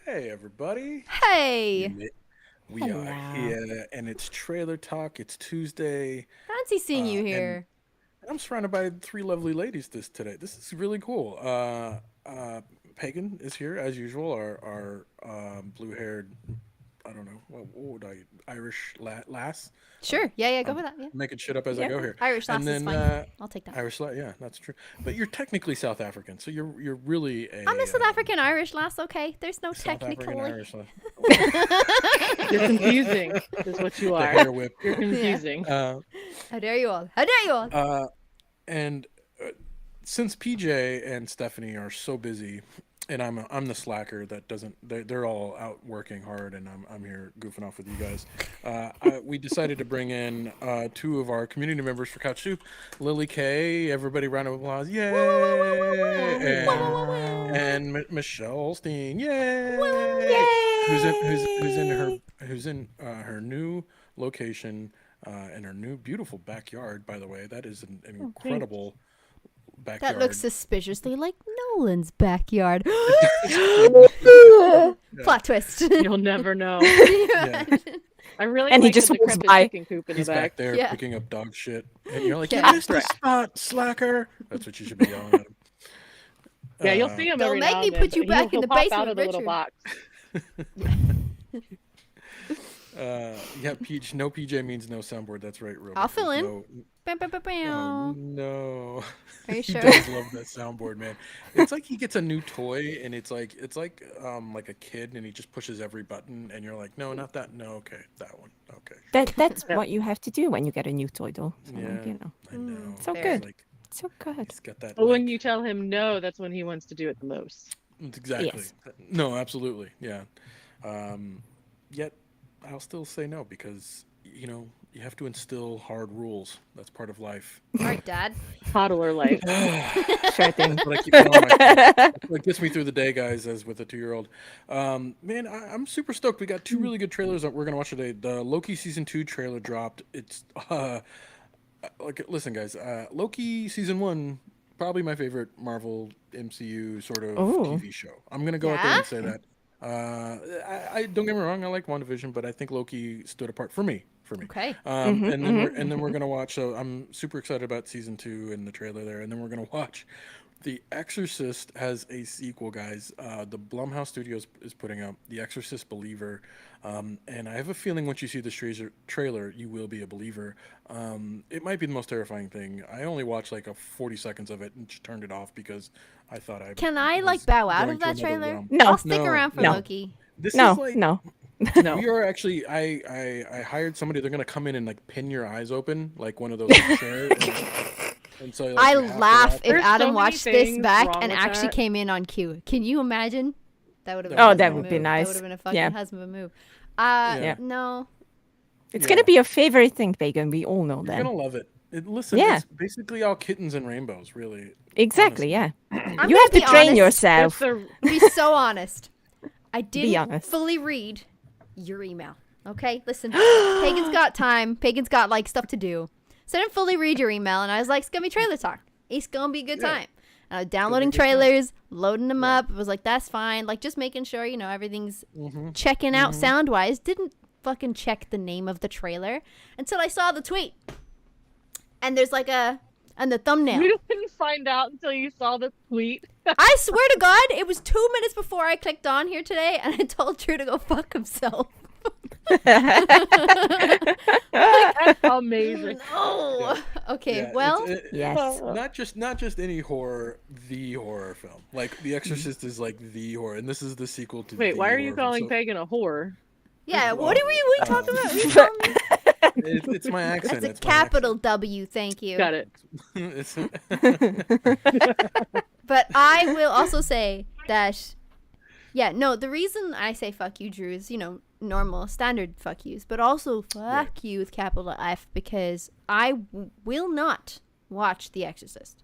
Hey, everybody. Hey! We Hello. are here, and it's Trailer Talk. It's Tuesday, Fancy seeing you and here. I'm surrounded by three lovely ladies today. This is really cool. Pagan is here, as usual, our blue-haired, I don't know, what would Irish lass. Sure. Yeah, go I'm with that. Yeah. making shit up as I Yep. go here. Irish lass And is then fine. I'll take that. Yeah, that's true. But you're technically South African, so you're really I'm a South um, African Irish lass, okay? There's no South African technically. Irish lass. You're confusing, is what you The are. hair whip. You're confusing. How dare you all? How dare you all? And since PJ and Stephanie are so busy, and I'm the slacker that doesn't, they're all out working hard, and I'm here goofing off with you guys. We decided to bring in two of our community members for CouchSoup, Lily K. Everybody, round of applause, yay! And Michelle Holstein, yay! Who's in her new location in her new beautiful backyard. By the way, that is an incredible backyard. That looks suspiciously like Nolan's backyard. Plot twist. You'll never know. Yeah. I really And he like just the walks decrepit by. chicken coop in He's the back back. there Yeah. picking up dog shit, and you're like, Yeah. "You missed the spot, slacker." That's what you should be yelling at him. Yeah, you'll see him Don't every make now me and then, put you but back in he'll the pop basement, out of the little Richard. box. Yeah, Peach. No PJ means no soundboard. That's right, Robert. I'll fill There's in. No, Bam, bam, bam, oh, bam. no. Are you He sure? does love that soundboard, man. It's like he gets a new toy, and it's like a kid, and he just pushes every button, and you're like, no, not that. No, okay, that one. Okay. That's Yeah. what you have to do when you get a new toy, though. So, Yeah, you know, I know. So Fair. good. Like, so good. he's got that. But when like- you tell him no, that's when he wants to do it the most. Exactly. Yes. No, absolutely. Yeah. Yet I'll still say no because you have to instill hard rules. That's part of life. All right, Dad. Toddler life. Sure thing. But I keep telling myself, that's what gets me through the day, guys, as with a 2-year-old. Man, I'm super stoked. We got two really good trailers that we're gonna watch today. The Loki season 2 trailer dropped. It's listen, guys. Loki season 1, probably my favorite Marvel MCU sort of Ooh. TV show. I'm gonna go out there and say that. I don't get me wrong. I like WandaVision, but I think Loki stood apart for me. Okay. And then we're gonna watch. So I'm super excited about season 2 and the trailer there. And then we're gonna watch. The Exorcist has a sequel, guys. The Blumhouse Studios is putting out The Exorcist Believer, and I have a feeling once you see this trailer, you will be a believer. It might be the most terrifying thing. I only watched like 40 seconds of it and just turned it off because I thought I Can I was bow out going of to that another trailer? realm. No. I'll stick No, around for no. Loki. This No, is like no. No. we are actually. I hired somebody. They're gonna come in and like pin your eyes open like one of those chairs. And so, like, I you have to laugh watch if it. There's so Adam many watched this things back wrong and with actually that. came in on cue. Can you imagine? That would have been Oh, a that move. would be That nice. would have been a fucking Yeah. husband move. Yeah. No. It's Yeah. gonna be your favorite thing, Pagan. We all know You're that. gonna love it. Listen, Yeah. it's basically all kittens and rainbows, really. Exactly. honestly. Yeah. I'm You gonna have to be train honest. yourself. That's the Be so honest. I didn't honest. fully read your email. Okay, listen. Pagan's got time. Pagan's got like stuff to do. So I didn't fully read your email, and I was like, "It's gonna be trailer talk. It's gonna be a good Yeah. time." And I was downloading good time. trailers, loading them Yeah. up. It was like, "That's fine." Like just making sure everything's Mm-hmm. checking out sound wise. Didn't fucking check the name of the trailer until I saw the tweet. And there's like and the thumbnail. you didn't find out until you saw the tweet. I swear to God, it was 2 minutes before I clicked on here today, and I told Drew to go fuck himself. That's amazing. Oh, okay. Yeah, Well, Yes. not just any horror, the horror film. Like The Exorcist is like the horror, and this is the sequel to. Wait, the why are you horror film. calling So Pagan a whore? yeah. well, What are we talking about? What are you calling me? It's my accent. That's a it's my capital W. Thank you. Got it. accent. But I will also say that, yeah, no, the reason I say fuck you, Drew, is, normal, standard fuck yous, but also fuck you with capital F, because I will not watch The Exorcist.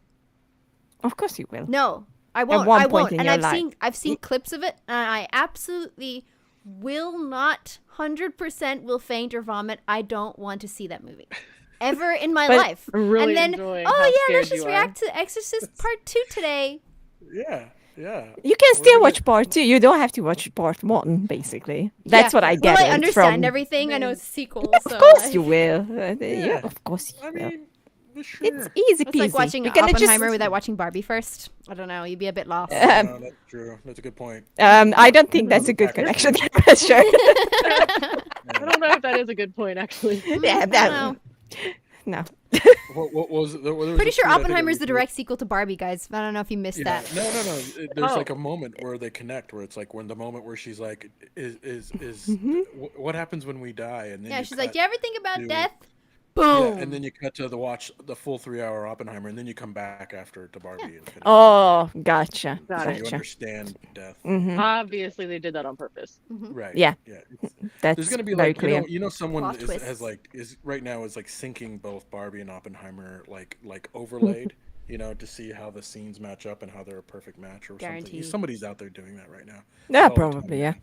Of course you will. No, I won't. one I point won't. in And your I've seen clips of it, and I absolutely will not 100% will faint or vomit. I don't want to see that movie ever in my But life. I'm really and then, enjoying oh how yeah, scared let's just you are. react to Exorcist Part 2 today. Yeah. Yeah. You can We're still gonna- watch part 2. You don't have to watch part 1, basically. That's what I Well, get I understand from... everything. I know it's a sequel. Of so course like, you will. Yeah. Of course you I will. mean, sure. It's easy peasy. it's like watching You're gonna Oppenheimer without watching Barbie first. I don't know. You'd be a bit lost. No, that's true. That's a good point. I don't think that's a good connection, but sure. I don't know if that is a good point, actually. Yeah, I that... don't No. What was it? There was Pretty a sure tweet, I think, Oppenheimer is the retweeted. direct sequel to Barbie, guys. I don't know if you missed Yeah. that. No. There's like Oh. a moment where they connect, where it's like when the moment where she's like, "Is what happens when we die?" And then Yeah, you she's like, cut "You ever think about to- death?" Yeah, Boom. and then you cut to the full 3-hour Oppenheimer, and then you come back after to Barbie. And finish. Oh, gotcha. Got So it. you Gotcha. understand death, Hmm. Obviously, they did that on purpose. right? Yeah. Yeah. It's- That's There's gonna be very like clear. someone Plot has twists. like is right now is like syncing both Barbie and Oppenheimer like overlaid, to see how the scenes match up and how they're a perfect match or something. Guaranteed. Somebody's out there doing that right now. Yeah, all the time. probably, yeah.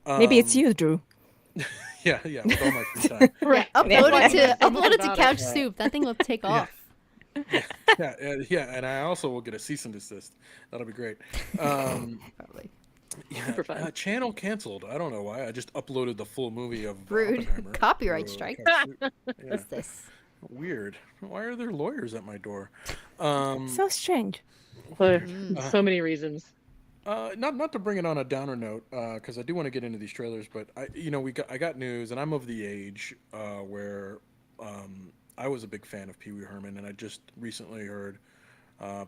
Maybe it's you, Drew. Yeah, with all my free time. Right. Upload it to So much upload it to about Couch Soup. That thing will take off. Yeah, and I also will get a cease and desist. That'll be great. Probably. Super fun. Channel canceled. I don't know why. I just uploaded the full movie of Rude. Oppenheimer Copyright to strike. CouchSoup. Yeah, What's this? weird. Why are there lawyers at my door? So strange. For so many reasons. Not to bring it on a downer note, because I do want to get into these trailers, but I got news, and I'm of the age where I was a big fan of Pee Wee Herman, and I just recently heard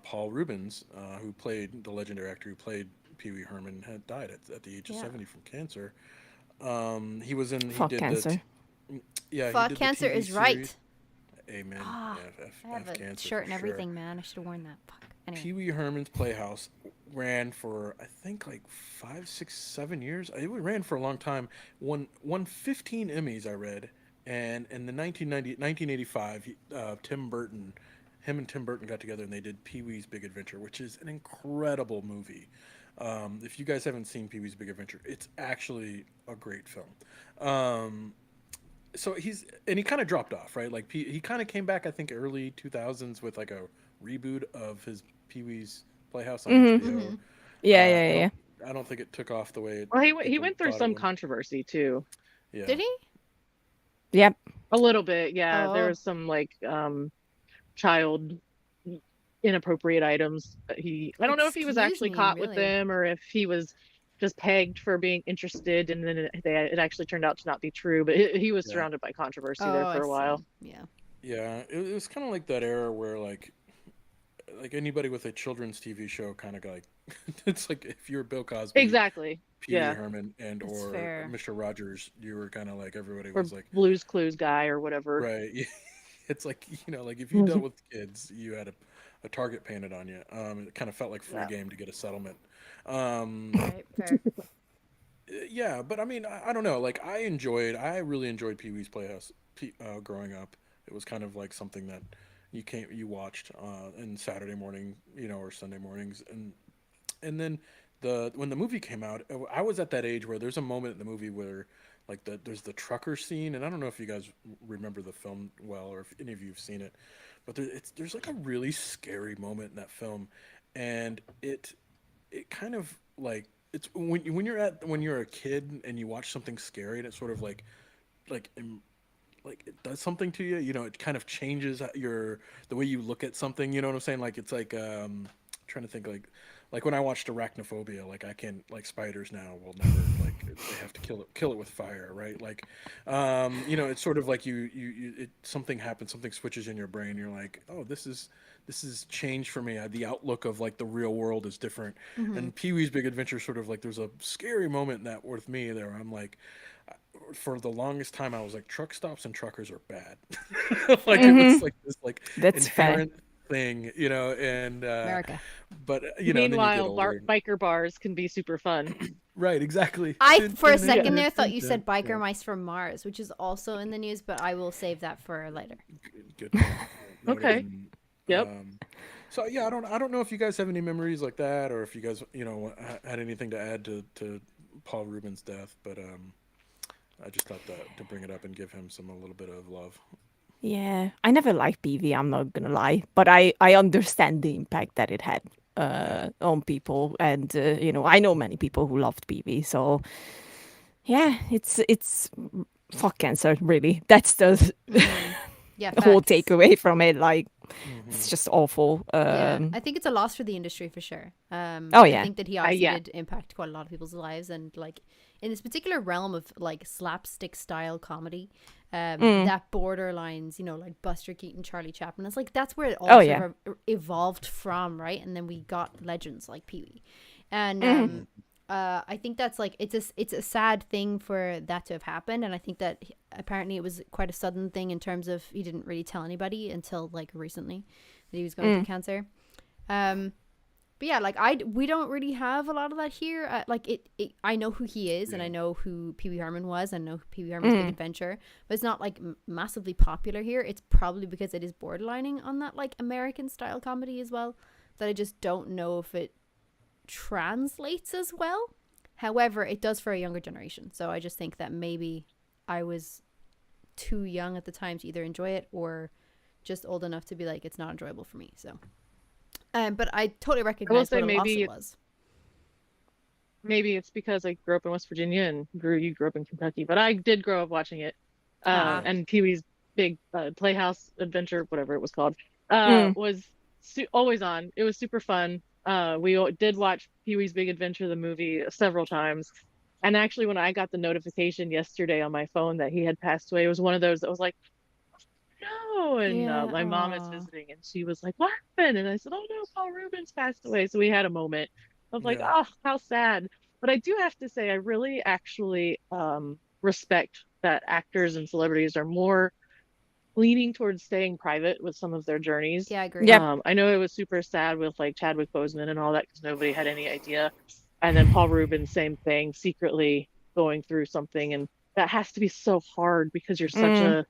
Paul Rubens, who played the legendary actor who played Pee Wee Herman, had died at the age of 70 from cancer. He was in. Fuck he did cancer. he Fuck, did the cancer TV is right. series. Amen. Ah, I have F a cancer shirt for and sure. everything, man. I should have worn that. Fuck. Anyway. Pee Wee Herman's Playhouse ran for I think like 5, 6, 7 years. It ran for a long time. Won 15 Emmys, I read. And in the 1985, him and Tim Burton got together and they did Pee Wee's Big Adventure, which is an incredible movie. If you guys haven't seen Pee Wee's Big Adventure, it's actually a great film. So he kind of dropped off, right? Like he kind of came back, I think, early 2000s with like a reboot of his Pee Wee's Playhouse on HBO. Yeah. I don't think it took off the way it. Well, he people went through thought it some would. controversy too. Yeah. Did he? Yep. A little bit, yeah. Oh. There was some like child inappropriate items. I don't know if he was Excuse actually me, caught with really? them or if he was just pegged for being interested, and then it actually turned out to not be true. But he was Yeah. surrounded by controversy Oh, there I for a while. see. Yeah. Yeah, it was kind of like that era where like anybody with a children's TV show kind of like it's like if you're Bill Cosby, Exactly. Pee Wee Yeah. Herman, and That's or fair. Mr. Rogers, you were kind of like everybody Or was like Blue's Clues guy or whatever. right. It's like like if you dealt with kids, you had a target painted on you. It kind of felt like free Yeah. game to get a settlement. Right. Fair. Yeah, but I mean, I don't know. Like, I really enjoyed Pee Wee's Playhouse growing up. It was kind of like something that you watched in Saturday morning, or Sunday mornings, and then when the movie came out, I was at that age where there's a moment in the movie where like there's the trucker scene, and I don't know if you guys remember the film well or if any of you have seen it, but there's like a really scary moment in that film, and it kind of like. It's when you're a kid and you watch something scary and it sort of like it does something to you. It kind of changes the way you look at something. You know what I'm saying? Like it's like trying to think like when I watched Arachnophobia, like I can't like spiders now will never like they have to kill it with fire, right? Like it's sort of like something happens, something switches in your brain. You're like, oh, this is changed for me. The outlook of like the real world is different. And Pee Wee's Big Adventure sort of like there's a scary moment in that with me there. I'm like, for the longest time I was like, truck stops and truckers are bad. Like it was like this like That's fair. inherent thing, and America. but and then you get Meanwhile, older. biker bars can be super fun. Right, exactly. For a second there thought you said biker mice from Mars, which is also in the news, but I will save that for later. Good. That would've Okay. been, Yep. So yeah, I don't know if you guys have any memories like that, or if you guys had anything to add to Paul Rubens' death, but I just thought that to bring it up and give him a little bit of love. Yeah. I never liked PV, I'm not gonna lie. But I understand the impact that it had on people, and I know many people who loved PV. So yeah, it's fuck cancer, really. That's the Yeah, whole facts. takeaway from it. Like, Mm-hmm. it's just awful. Yeah, I think it's a loss for the industry for sure. Oh, I yeah. think that he obviously yeah. did impact quite a lot of people's lives, and like in this particular realm of like slapstick style comedy, that borderlines, like Buster Keaton, Charlie Chaplin. It's like that's where it all Oh, sort of evolved from, right? And then we got legends like Pee Wee, and I think that's like it's a sad thing for that to have happened, and I think that apparently it was quite a sudden thing in terms of he didn't really tell anybody until like recently that he was going through cancer. But yeah, like we don't really have a lot of that here. I know who he is, and I know who Pee Wee Herman was, and I know who Pee Wee Herman's Big Adventure, but it's not like massively popular here. It's probably because it is borderlining on that like American style comedy as well, that I just don't know if it translates as well. However, it does for a younger generation. So I just think that maybe I was too young at the time to either enjoy it or just old enough to be like, it's not enjoyable for me. So, but I totally recognize what a loss it was. Maybe it's because I grew up in West Virginia and you grew up in Kentucky, but I did grow up watching it. And Pee Wee's Big Playhouse Adventure, whatever it was called, was always on. It was super fun. We did watch Pee Wee's Big Adventure, the movie, several times. And actually, when I got the notification yesterday on my phone that he had passed away, it was one of those that was like, no. And my mom is visiting, and she was like, what happened? And I said, oh no, Paul Rubens passed away. So we had a moment of like, oh, how sad. But I do have to say, I really actually respect that actors and celebrities are more leaning towards staying private with some of their journeys. Yeah, I agree. Yep. I know it was super sad with like Chadwick Boseman and all that because nobody had any idea. And then Paul Rubens, same thing, secretly going through something. And that has to be so hard because you're such a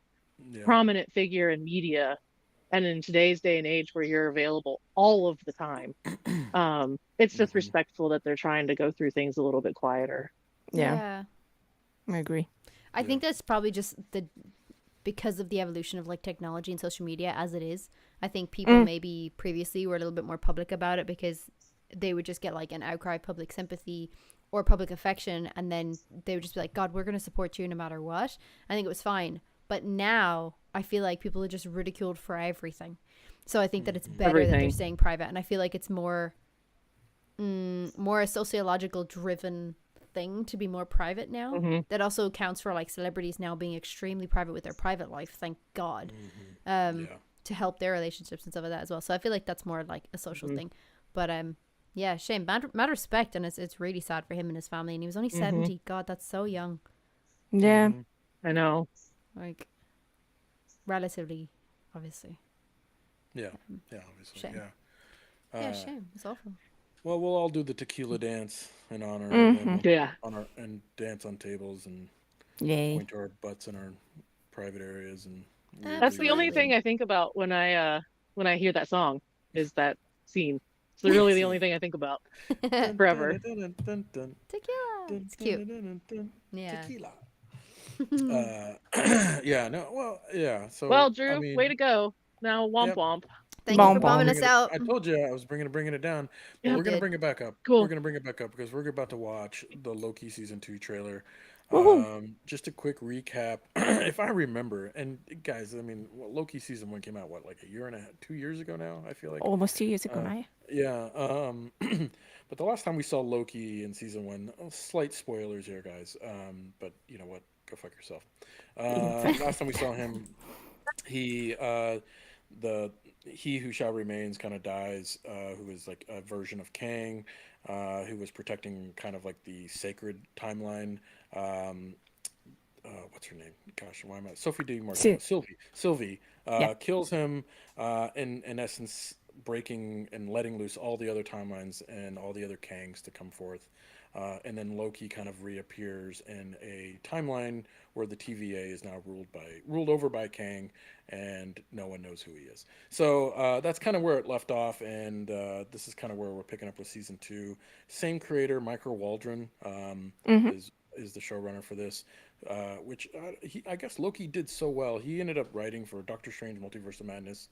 prominent figure in media. And in today's day and age where you're available all of the time, it's just respectful that they're trying to go through things a little bit quieter. Yeah. I agree. I think that's probably just because of the evolution of like technology and social media as it is. I think people maybe previously were a little bit more public about it because they would just get like an outcry of public sympathy or public affection, and then they would just be like, God, we're going to support you no matter what. I think it was fine. But now I feel like people are just ridiculed for everything. So I think that it's better that they're staying private. And I feel like it's more a sociological driven thing to be more private now. That also counts for like celebrities now being extremely private with their private life, thank God, to help their relationships and stuff like that as well. So I feel like that's more like a social thing. But yeah, shame, mad respect, and it's really sad for him and his family. And he was only 70. God, that's so young. Yeah. I know. Like relatively, obviously. Yeah, obviously. Shame. Yeah. Shame. It's awful. Well, we'll all do the tequila dance in honor, and dance on tables and point to our butts in our private areas, and that's the only thing I think about when I hear that song is that scene. It's really the only thing I think about forever. Tequila. It's cute. Yeah. Tequila. So well, Drew, I mean, way to go. Now womp womp. Thank you for bombing us out. I told you I was bringing it down, but we're gonna bring it back up. Cool. We're gonna bring it back up because we're about to watch the Loki season 2 trailer. Just a quick recap, if I remember, and guys, I mean, Loki season 1 came out like a year and a half, 2 years ago now. I feel like almost 2 years ago, right? Yeah. But the last time we saw Loki in season 1, slight spoilers here, guys. But you know what? Go fuck yourself. Last time we saw him, he who shall remains kind of dies, who is like a version of Kang, who was protecting kind of like the sacred timeline. What's her name? Gosh, why am I? Sophie D. Martin. Sylvie kills him, in essence, breaking and letting loose all the other timelines and all the other Kangs to come forth. And then Loki kind of reappears in a timeline where the TVA is now ruled over by Kang, and no one knows who he is. So that's kind of where it left off, and this is kind of where we're picking up with season 2. Same creator, Michael Waldron, is the showrunner for this. which I guess Loki did so well. He ended up writing for Doctor Strange: Multiverse of Madness,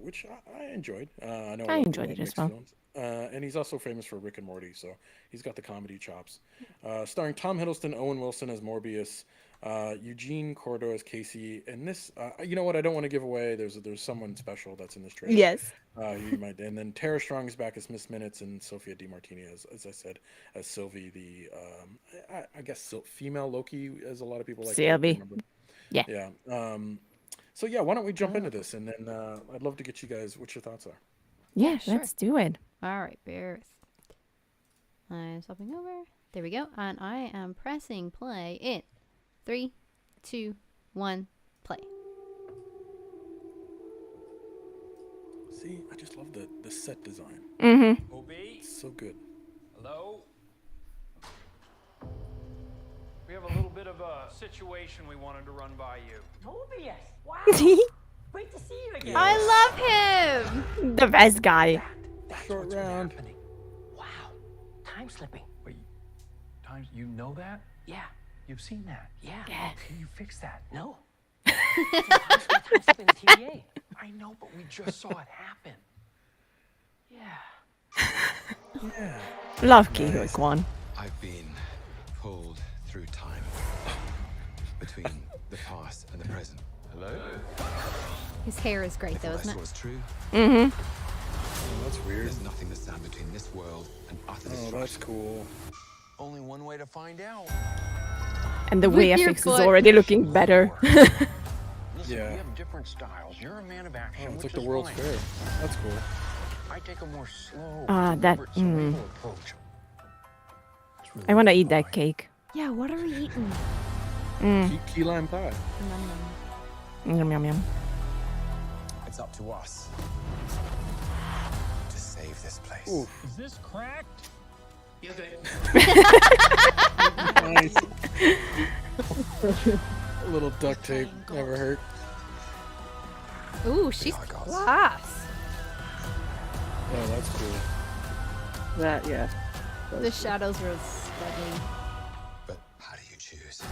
which I enjoyed. I know a I lot of enjoyed people it have as well. mixed feelings. And he's also famous for Rick and Morty, so he's got the comedy chops. Starring Tom Hiddleston, Owen Wilson as Morbius, Eugene Cordo as Casey, and this, you know what? I don't want to give away. There's someone special that's in this trailer. Yes. You might, and then Tara Strong is back as Miss Minutes, and Sophia DiMartini as I said, as Sylvie, the I guess female Loki, as a lot of people like to Sylvie. remember. Yeah. Yeah. So yeah, why don't we jump into this, and then I'd love to get you guys what your thoughts are. Yeah, sure. let's do it. All right, bear with. I'm swapping over. There we go. And I am pressing play in 3, 2, 1, play. See, I just love the set design. Mm-hmm. OB? It's so good. Hello? We have a little bit of a situation we wanted to run by you. Tobias! Wow! Great to see you again. Yeah. I love him. The best guy. That's Short what's really round. happening. Wow. Time slipping. Wait, times you know that? Yeah. You've seen that? Yeah. Can you fix that? No. Time slipping the TVA. I know, but we just saw it happen. Yeah. Yeah. Love Ki-Hui Kwan. I've been pulled through time between the past and the present. Hello? His hair is great, If though, what I isn't saw it? is true, Mm-hmm. Oh, that's weird. there's nothing to stand between this world and utter Oh, destruction. that's cool. Only one way to find out. And the With your VFX is foot. already looking better. Listen, Yeah. we have different styles. You're a man of action, Oh, it's which like the is World's fine. Fair. That's cool. I take a more slow, that- deliberate, cerebral approach. It's really I want to eat why. that cake. Yeah, what are we eating? Key lime pie. Yum, yum, yum. It's up to us to save this place. Oof. Is this cracked? Nice. A little duct tape never hurt. Ooh, she's Goggles. class. Oh, that's cool. That, yeah. The shadows were stunning. But how do you choose?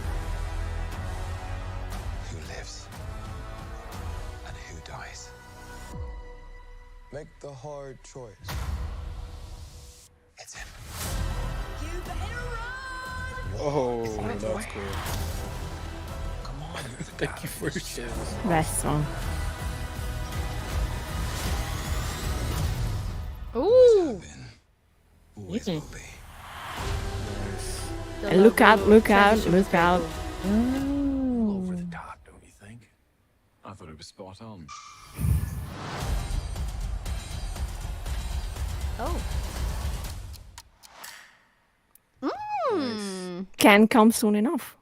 Who lives and who dies? Make the hard choice. It's him. Oh, that's cool. Come on, you're the Thank you for your service. Best song. Ooh. Been, always will be. Nice. The And look out, logo look out, transition was look very out. cool. over the top, don't you think? I thought it was spot on. Oh. Mm. Can come soon enough.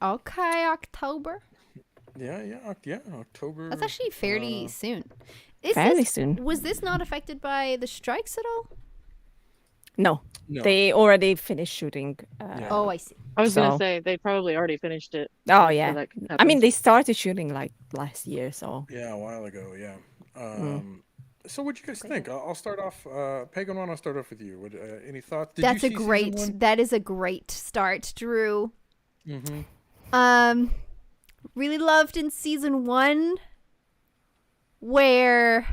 Okay, October. Yeah, October. That's actually fairly soon. Is Fairly this, soon. Was this not affected by the strikes at all? No, No. they already finished shooting. Yeah. Oh, I see. I was So- gonna say they probably already finished it. Oh so yeah. that can I mean, happen. they started shooting like last year, so Yeah, a while ago. Yeah. So, what'd you guys think? I'll start off. Pagan one. I'll start off with you. What, any thoughts? Did That's you a see great. season That is a great start, Drew. one? Mm-hmm. Really loved in season 1 where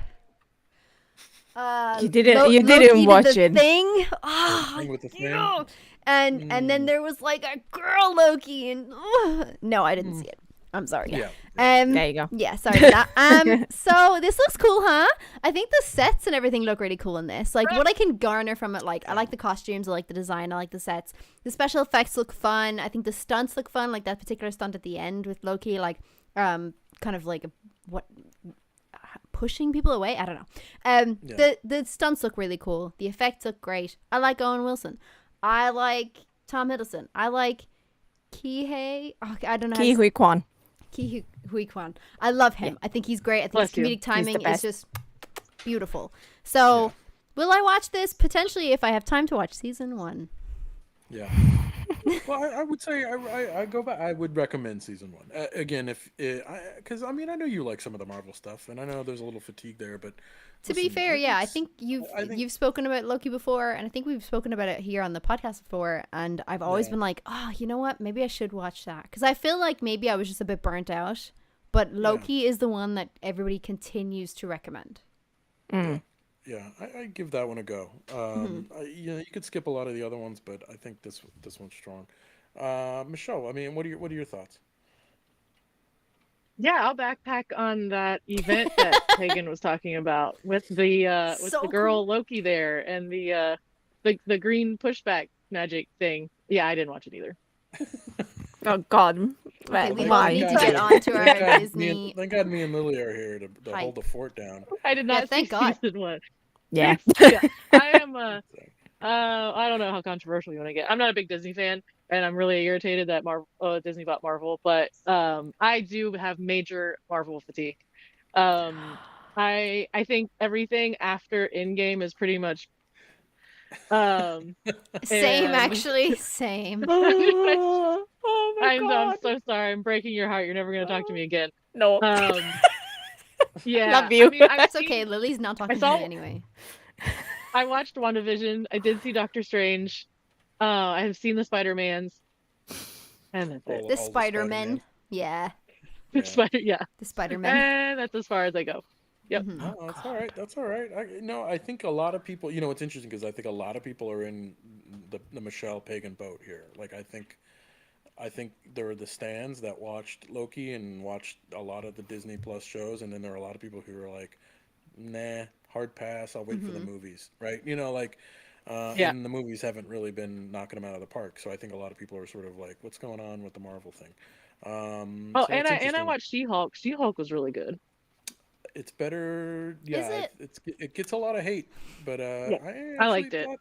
You didn't Loki watch did the it. thing. Oh, Thing with the thing? ew. And then there was like a girl Loki and no, I didn't see it. I'm sorry. Yeah. There you go. Yeah, sorry for that. So this looks cool, huh? I think the sets and everything look really cool in this. Like what I can garner from it, like I like the costumes, I like the design, I like the sets. The special effects look fun. I think the stunts look fun, like that particular stunt at the end with Loki, like kind of like pushing people away. I don't know. The stunts look really cool. The effects look great. I like Owen Wilson. I like Tom Hiddleston. I like Ki-Hui. Oh, I don't know. how to Ki-Hui Kwan. Ki-Hui Kwan. I love him. I think he's great. I think Bless his you. comedic He's the timing is best. just beautiful. So, will I watch this? Potentially, if I have time to watch season 1. Yeah. Well, I would say I go back. I would recommend season one again if because I mean I know you like some of the Marvel stuff, and I know there's a little fatigue there, but To be listen, fair, yeah, I it's- think I think you've spoken about Loki before, and I think we've spoken about it here on the podcast before. And I've always Yeah. been like, oh, you know what? Maybe I should watch that because I feel like maybe I was just a bit burnt out. But Loki is the one that everybody continues to recommend. yeah, I give that one a go. You could skip a lot of the other ones, but I think this one's strong. Michelle, I mean, what are your thoughts? Yeah, I'll backpack on that event that Pagan was talking about with the So girl Loki there and the green pushback magic thing. Yeah, I didn't watch it either. Oh God. Okay, we Why? need to Thank get God- on to thank our God Disney. Thank God me and Lily are here to Hype. hold the fort down. I did Yeah, not thank see God. season one. Yeah. Yeah, I am. I don't know how controversial you want to get. I'm not a big Disney fan, and I'm really irritated that Disney bought Marvel. But I do have major Marvel fatigue. I think everything after Endgame is pretty much Same, and- actually, same. Oh my I'm God. so sorry. I'm breaking your heart. You're never gonna talk to me again. No. Yeah, Love you. I mean, I've It's seen- okay. Lily's not talking to saw- me anyway. I watched WandaVision. I did see Doctor Strange. I have seen the Spider-Mans. And that's it. All The the Spider-Man. Spider-Man. Yeah, Yeah. the Spider-Man. And that's as far as I go. Yep. Mhm. No, that's all right. That's all right. I think a lot of people. You know, it's interesting because I think a lot of people are in the Michelle Pagan boat here. Like, I think there are the stands that watched Loki and watched a lot of the Disney Plus shows, and then there are a lot of people who are like, nah, hard pass. I'll wait for the movies, right? You know, like, Yeah. and the movies haven't really been knocking them out of the park. So I think a lot of people are sort of like, what's going on with the Marvel thing? Oh, So and it's I interesting. watched She-Hulk. She-Hulk was really good. It's better. Yeah, it? it gets a lot of hate, but I liked actually it. thought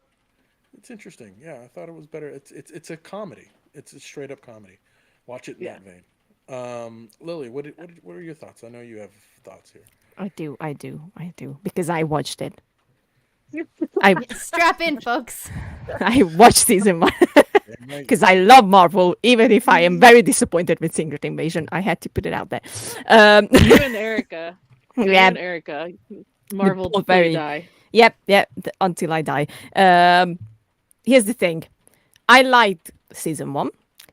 it's interesting. Yeah, I thought it was better. It's a comedy. It's a straight up comedy. Watch it in Yeah. that vein. Lily, what are your thoughts? I know you have thoughts here. I do. Because I watched it. I Strap in, folks. I watched season one. Because I love Marvel, even if I am very disappointed with Secret Invasion. I had to put it out there. You and Erica. You Yeah. and Erica. Marvel both till you very- die. Yep, until I die. Here's the thing. I liked season one.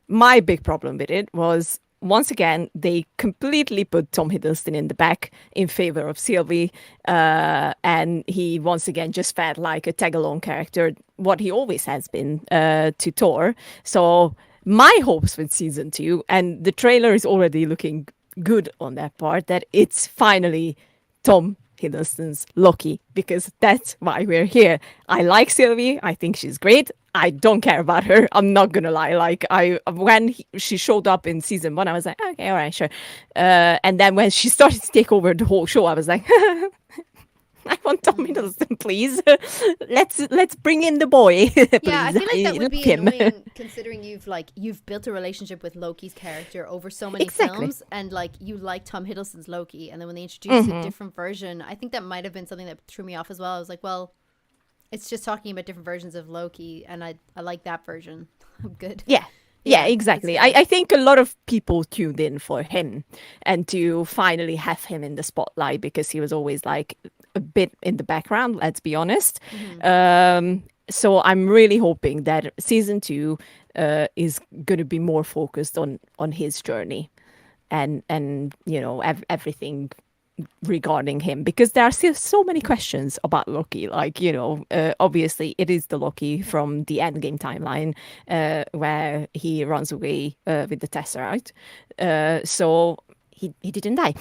My big problem with it was, once again, they completely put Tom Hiddleston in the back in favor of Sylvie. And he, once again, just felt like a tag-along character, what he always has been to Thor. So my hopes with season two, and the trailer is already looking good on that part, that it's finally Tom Hiddleston's Loki, because that's why we're here. I like Sylvie. I think she's great. I don't care about her. I'm not gonna lie. Like, when she showed up in season one, I was like, okay, all right, sure. And then when she started to take over the whole show, I was like, I want Tom Hiddleston, please. Let's bring in the boy. Yeah, I please. feel like that would love be him. annoying considering you've built a relationship with Loki's character over so many Exactly. films, and like you like Tom Hiddleston's Loki, and then when they introduced a different version, I think that might have been something that threw me off as well. I was like, well, it's just talking about different versions of Loki, and I like that version. I'm good. Yeah. Yeah, Yeah, exactly. that's I think a lot of people tuned in for him and to finally have him in the spotlight, because he was always like a bit in the background, let's be honest. So I'm really hoping that season two is going to be more focused on his journey and you know, everything regarding him, because there are still so many questions about Loki. Like, you know, obviously it is the Loki from the Endgame timeline where he runs away with the Tesseract. So he didn't die.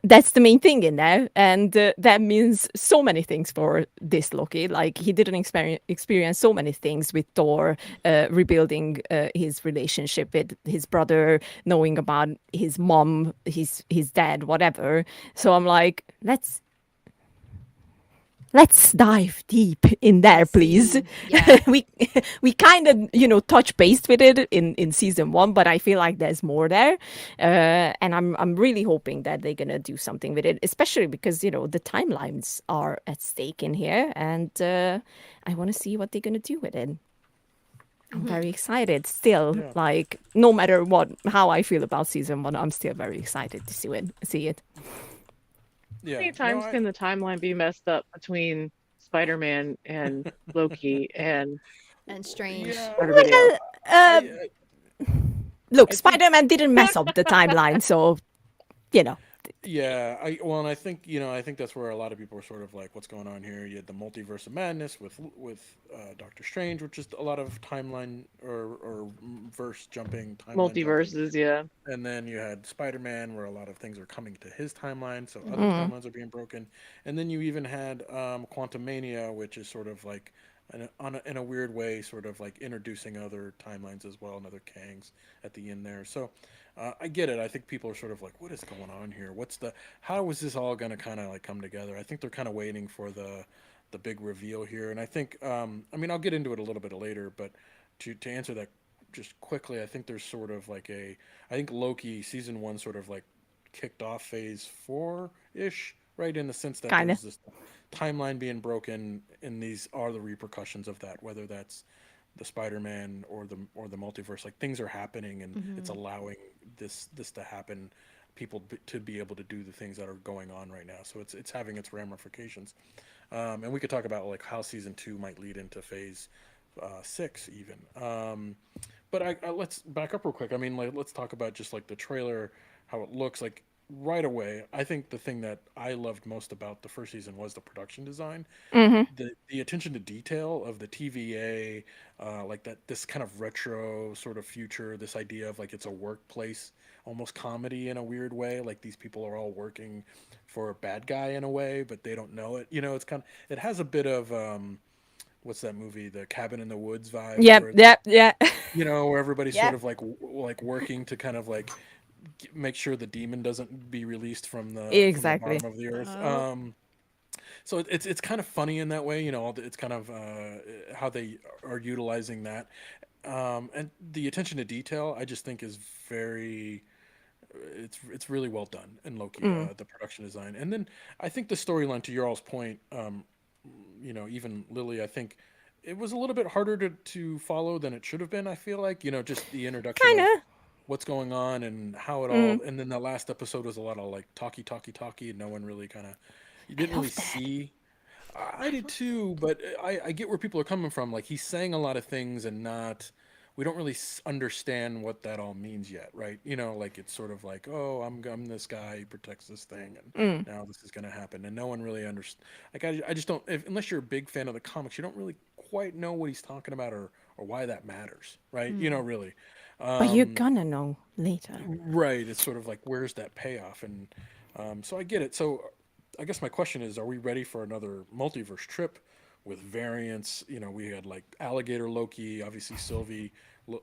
That's the main thing in there, and that means so many things for this Loki. Like, he didn't experience so many things with Thor, rebuilding his relationship with his brother, knowing about his mom, his dad, whatever. So I'm like, let's dive deep in there, please. Yeah. we kind of, you know, touch base with it in season one, but I feel like there's more there, and I'm really hoping that they're gonna do something with it, especially because, you know, the timelines are at stake in here, and I want to see what they're gonna do with it. I'm very excited still. Yeah. Like, no matter how I feel about season 1, I'm still very excited to see it. Yeah. How many No, times can the timeline be messed up between Spider-Man and Loki and And Strange. yeah. everybody else? Uh, I, Look, I think- Spider-Man didn't mess up the timeline, so, you know. Yeah, and I think I think that's where a lot of people are sort of like, what's going on here? You had the multiverse of madness with Doctor Strange, which is a lot of timeline or verse jumping, timeline jumping. Multiverses, yeah. And then you had Spider-Man, where a lot of things are coming to his timeline, so other timelines are being broken. And then you even had Quantum Mania, which is sort of like in a weird way, sort of like introducing other timelines as well, and other Kangs at the end there. So I get it. I think people are sort of like, what is going on here? How is this all going to kind of like come together? I think they're kind of waiting for the big reveal here. And I think, I mean, I'll get into it a little bit later, but to answer that just quickly, I think there's sort of like I think Loki season 1 sort of like kicked off phase 4-ish, right? In the sense that Kinda. there's this timeline being broken, and these are the repercussions of that, whether that's the Spider-Man or the multiverse. Like, things are happening, and it's allowing this to happen, people to be able to do the things that are going on right now. So it's having its ramifications, and we could talk about like how season 2 might lead into phase 6 even. But let's back up real quick. I mean, like, let's talk about just like the trailer, how it looks. Like, right away, I think the thing that I loved most about the first season was the production design, the attention to detail of the TVA, like this kind of retro sort of future, this idea of like it's a workplace, almost comedy in a weird way. Like, these people are all working for a bad guy in a way, but they don't know it. It has a bit of what's that movie, The Cabin in the Woods vibe? Yeah. Where everybody's Yep. sort of like working to kind of like make sure the demon doesn't be released from the Exactly. bottom of the earth. Oh. So it's kind of funny in that way, it's kind of how they are utilizing that, and the attention to detail, I just think is very. It's really well done in Loki, the production design, and then I think the storyline, to your all's point, even Lily, I think it was a little bit harder to follow than it should have been. I feel like, just the introduction Kinda. of what's going on and how it all, and then the last episode was a lot of like talky, and no one really you didn't really see. I did too, but I get where people are coming from. Like, he's saying a lot of things and we don't really understand what that all means yet, right? Like, it's sort of like, oh, I'm this guy who protects this thing, and now this is going to happen, and no one really understands. Like, I just don't. Unless you're a big fan of the comics, you don't really quite know what he's talking about or why that matters, right? Really. But you're gonna know later. Right. It's sort of like, where's that payoff? And so I get it. So I guess my question is, are we ready for another multiverse trip with variants? We had like alligator Loki, obviously Sylvie,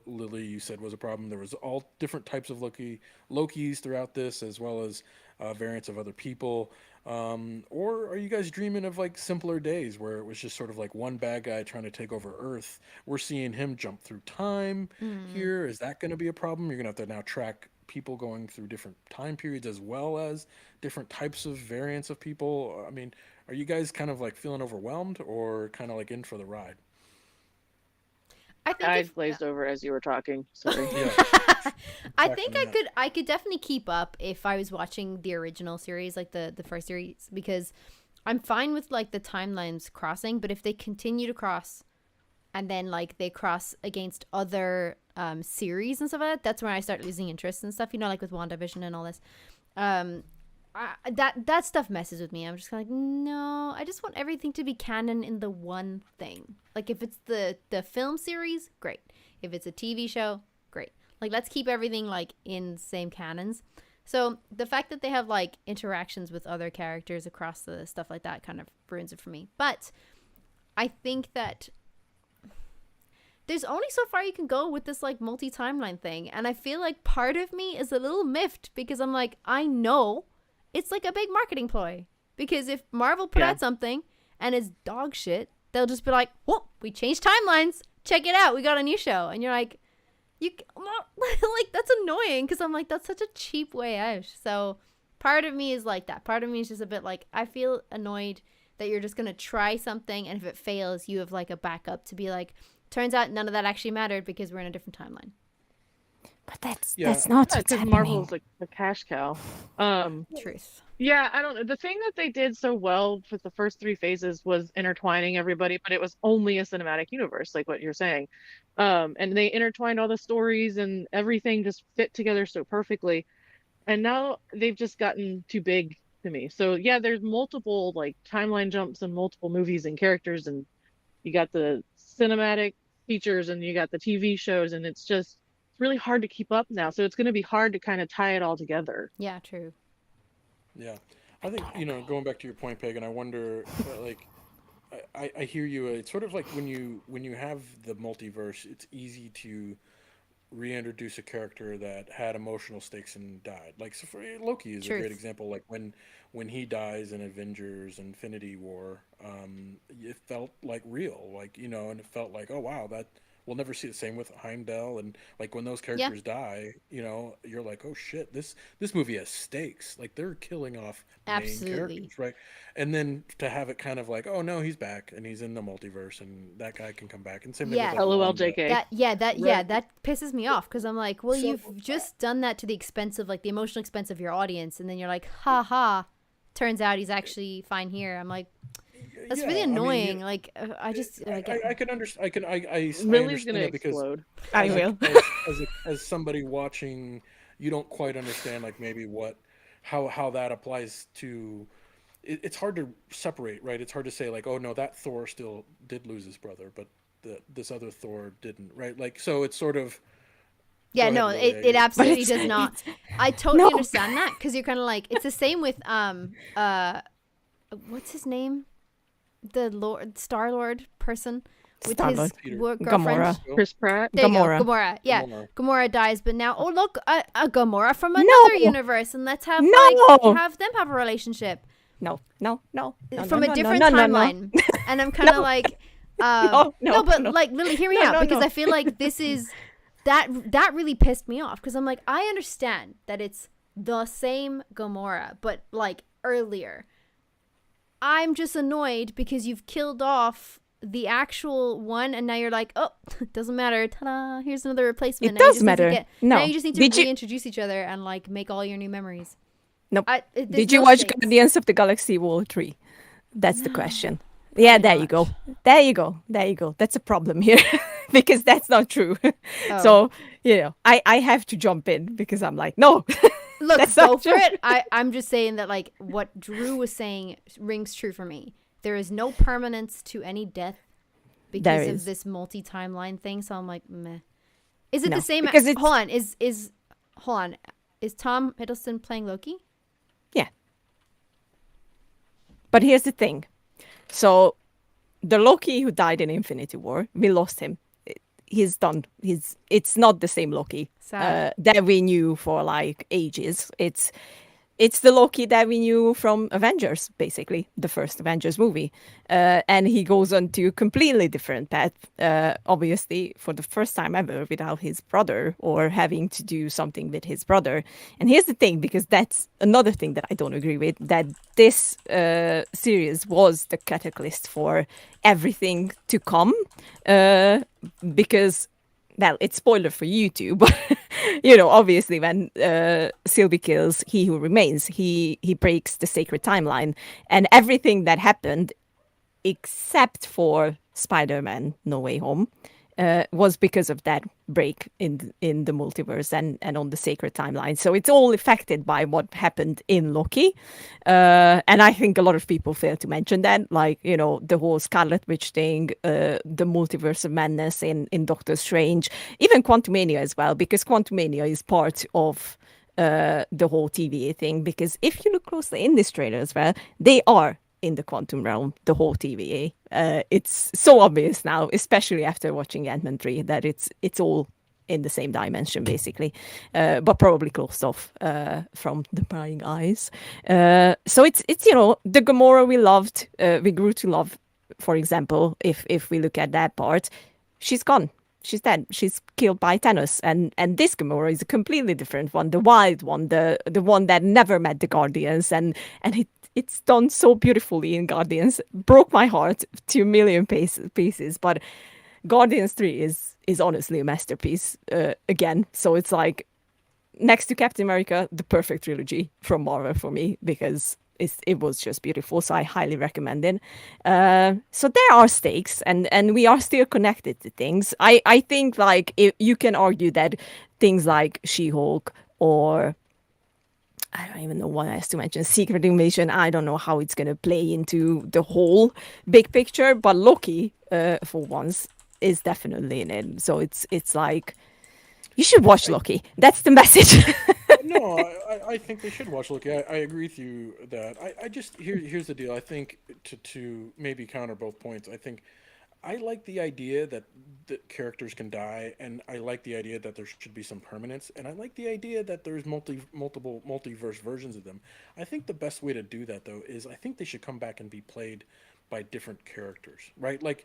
Lily, you said was a problem. There was all different types of Lokis throughout this, as well as variants of other people. Or are you guys dreaming of like simpler days where it was just sort of like one bad guy trying to take over Earth? We're seeing him jump through time here. Is that going to be a problem? You're going to have to now track people going through different time periods as well as different types of variants of people. I mean, are you guys kind of like feeling overwhelmed or kind of like in for the ride? I think Eyes glazed over as you were talking. Sorry. Yeah. I think Exactly, I could definitely keep up if I was watching the original series, like the first series, because I'm fine with like the timelines crossing, but if they continue to cross and then like they cross against other series and stuff like that, that's when I start losing interest and stuff, like with WandaVision and all this. That stuff messes with me. I'm just kind of like, no, I just want everything to be canon in the one thing. Like, if it's the film series, great. If it's a TV show, great. Like, let's keep everything like in the same canons. So the fact that they have like interactions with other characters across the stuff like that kind of ruins it for me. But I think that there's only so far you can go with this like multi-timeline thing, and I feel like part of me is a little miffed because I'm like, I know it's like a big marketing ploy, because if Marvel put out something and it's dog shit, they'll just be like, whoa, we changed timelines, check it out, we got a new show. And you're like, like, that's annoying, because I'm like, that's such a cheap way out. So part of me is like that. Part of me is just a bit like, I feel annoyed that you're just gonna try something, and if it fails, you have like a backup to be like, Turns out none of that actually mattered because we're in a different timeline. But that's Yeah. that's not what's Because happening. Marvel's like a cash cow. Truth. Yeah, I don't know. The thing that they did so well for the first three phases was intertwining everybody, but it was only a cinematic universe, like what you're saying. And they intertwined all the stories and everything just fit together so perfectly. And now they've just gotten too big to me. So yeah, there's multiple like timeline jumps and multiple movies and characters, and you got the cinematic features and you got the TV shows, and it's really hard to keep up now. So it's going to be hard to kind of tie it all together. Yeah, true. Yeah, I think going back to your point, Pagan. I wonder, like, I hear you. It's sort of like when you have the multiverse, it's easy to reintroduce a character that had emotional stakes and died. Like, so for Loki is a Truth. great example. Like when he dies in Avengers Infinity War, it felt like real. Like and it felt like, oh wow, that we'll never see the same with Heimdall. And like when those characters die, you're like, oh shit, this movie has stakes. Like they're killing off main Absolutely. characters, right? And then to have it kind of like, oh no, he's back and he's in the multiverse and that guy can come back. And same thing Yeah. with like, LOL, Wanda. JK. That pisses me off because I'm like, well, So- you've just done that to the expense of like the emotional expense of your audience, and then you're like, ha ha. Turns out he's actually fine here. I'm like, that's Yeah, really I mean, annoying. Like, I I can understand. I Lily's understand gonna it because explode. I will. as somebody watching, you don't quite understand like maybe how that applies to. It's hard to separate, right? It's hard to say like, oh no, that Thor still did lose his brother, but this other Thor didn't, right? Like, so it's sort of. Yeah, Go no, ahead, Lily, it absolutely it's- does not. I totally No. understand that because you're kind of like, it's the same with what's his name, the Star Lord person with Star-Lord. his Peter. girlfriend. Gamora. Chris Pratt. There you Gamora. go, Gamora. Yeah, Gamora. Gamora dies, but now, oh look, a Gamora from No. another universe, and let's have No. have them have a relationship No. from a different no. timeline. And I'm kind of like, but no. like Lily, hear me No, out no, because no. I feel like this is that really pissed me off because I'm like, I understand that it's the same Gamora, but like earlier. I'm just annoyed because you've killed off the actual one, and now you're like, oh, it doesn't matter. Ta-da! Here's another replacement. It Now you does just need to matter. No. Now you just need to Did you- reintroduce each other and like make all your new memories. Nope. There's Did you no watch stakes. Guardians of the Galaxy Vol. 3? That's the question. Yeah, there you go. There you go. That's a problem here because that's not true. Oh. So, I have to jump in because I'm like, no. Look, That's go not for true. it. I'm just saying that like what Drew was saying rings true for me. There is no permanence to any death There because of is. this multi-timeline thing. So I'm like, meh. Is it No, the same? because it's- Hold on. Hold on. Is Tom Hiddleston playing Loki? Yeah. But here's the thing. So, the Loki who died in Infinity War, we lost him. He's done. It's not the same Loki Sad. that we knew for like ages. It's the Loki that we knew from Avengers, basically, the first Avengers movie. And he goes on to a completely different path, obviously, for the first time ever without his brother or having to do something with his brother. And here's the thing, because that's another thing that I don't agree with, that this series was the catalyst for everything to come. Because, well, it's spoiler for you two, but obviously when Sylvie kills He Who Remains, he breaks the sacred timeline, and everything that happened, except for Spider-Man No Way Home, was because of that break in the multiverse and on the sacred timeline. So it's all affected by what happened in Loki, and I think a lot of people fail to mention that, like the whole Scarlet Witch thing, the multiverse of madness in Doctor Strange, even Quantumania as well, because Quantumania is part of the whole TVA thing. Because if you look closely in this trailer as well, they are in the quantum realm, the whole TVA. It's so obvious now, especially after watching Ant-Man 3, that it's all in the same dimension, basically, but probably closed off from the prying eyes. So it's the Gamora we loved, we grew to love, for example, if we look at that part, she's gone. She's dead. She's killed by Thanos. And this Gamora is a completely different one, the wild one, the one that never met the Guardians. And it's done so beautifully in Guardians. Broke my heart to a million pieces. But Guardians 3 is honestly a masterpiece again. So it's like next to Captain America, the perfect trilogy from Marvel for me, because it was just beautiful. So I highly recommend it. So there are stakes, and we are still connected to things. I think like you can argue that things like She-Hulk or I don't even know what else to mention. Secret Invasion. I don't know how it's going to play into the whole big picture, but Loki, for once, is definitely in it. So it's like you should watch Loki. That's the message. No, I think they should watch Loki. I agree with you that. I just here's the deal. I think to maybe counter both points. I think I like the idea that characters can die, and I like the idea that there should be some permanence, and I like the idea that there's multiple multiverse versions of them. I think the best way to do that, though, is I think they should come back and be played by different characters, right? Like,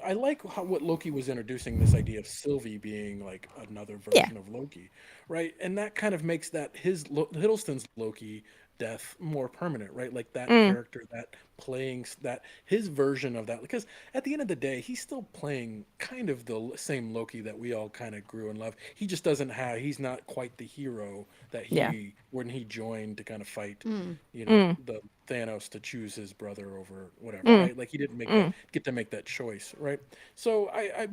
I like what Loki was introducing, this idea of Sylvie being like another version of Loki, right? And that kind of makes that Hiddleston's Loki death more permanent, right? Like that character, that playing that his version of that, because at the end of the day, he's still playing kind of the same Loki that we all kind of grew and loved. He just doesn't have, he's not quite the hero that he when he joined to kind of fight, the Thanos to choose his brother over whatever, right? Like he didn't get to make that choice, right? So I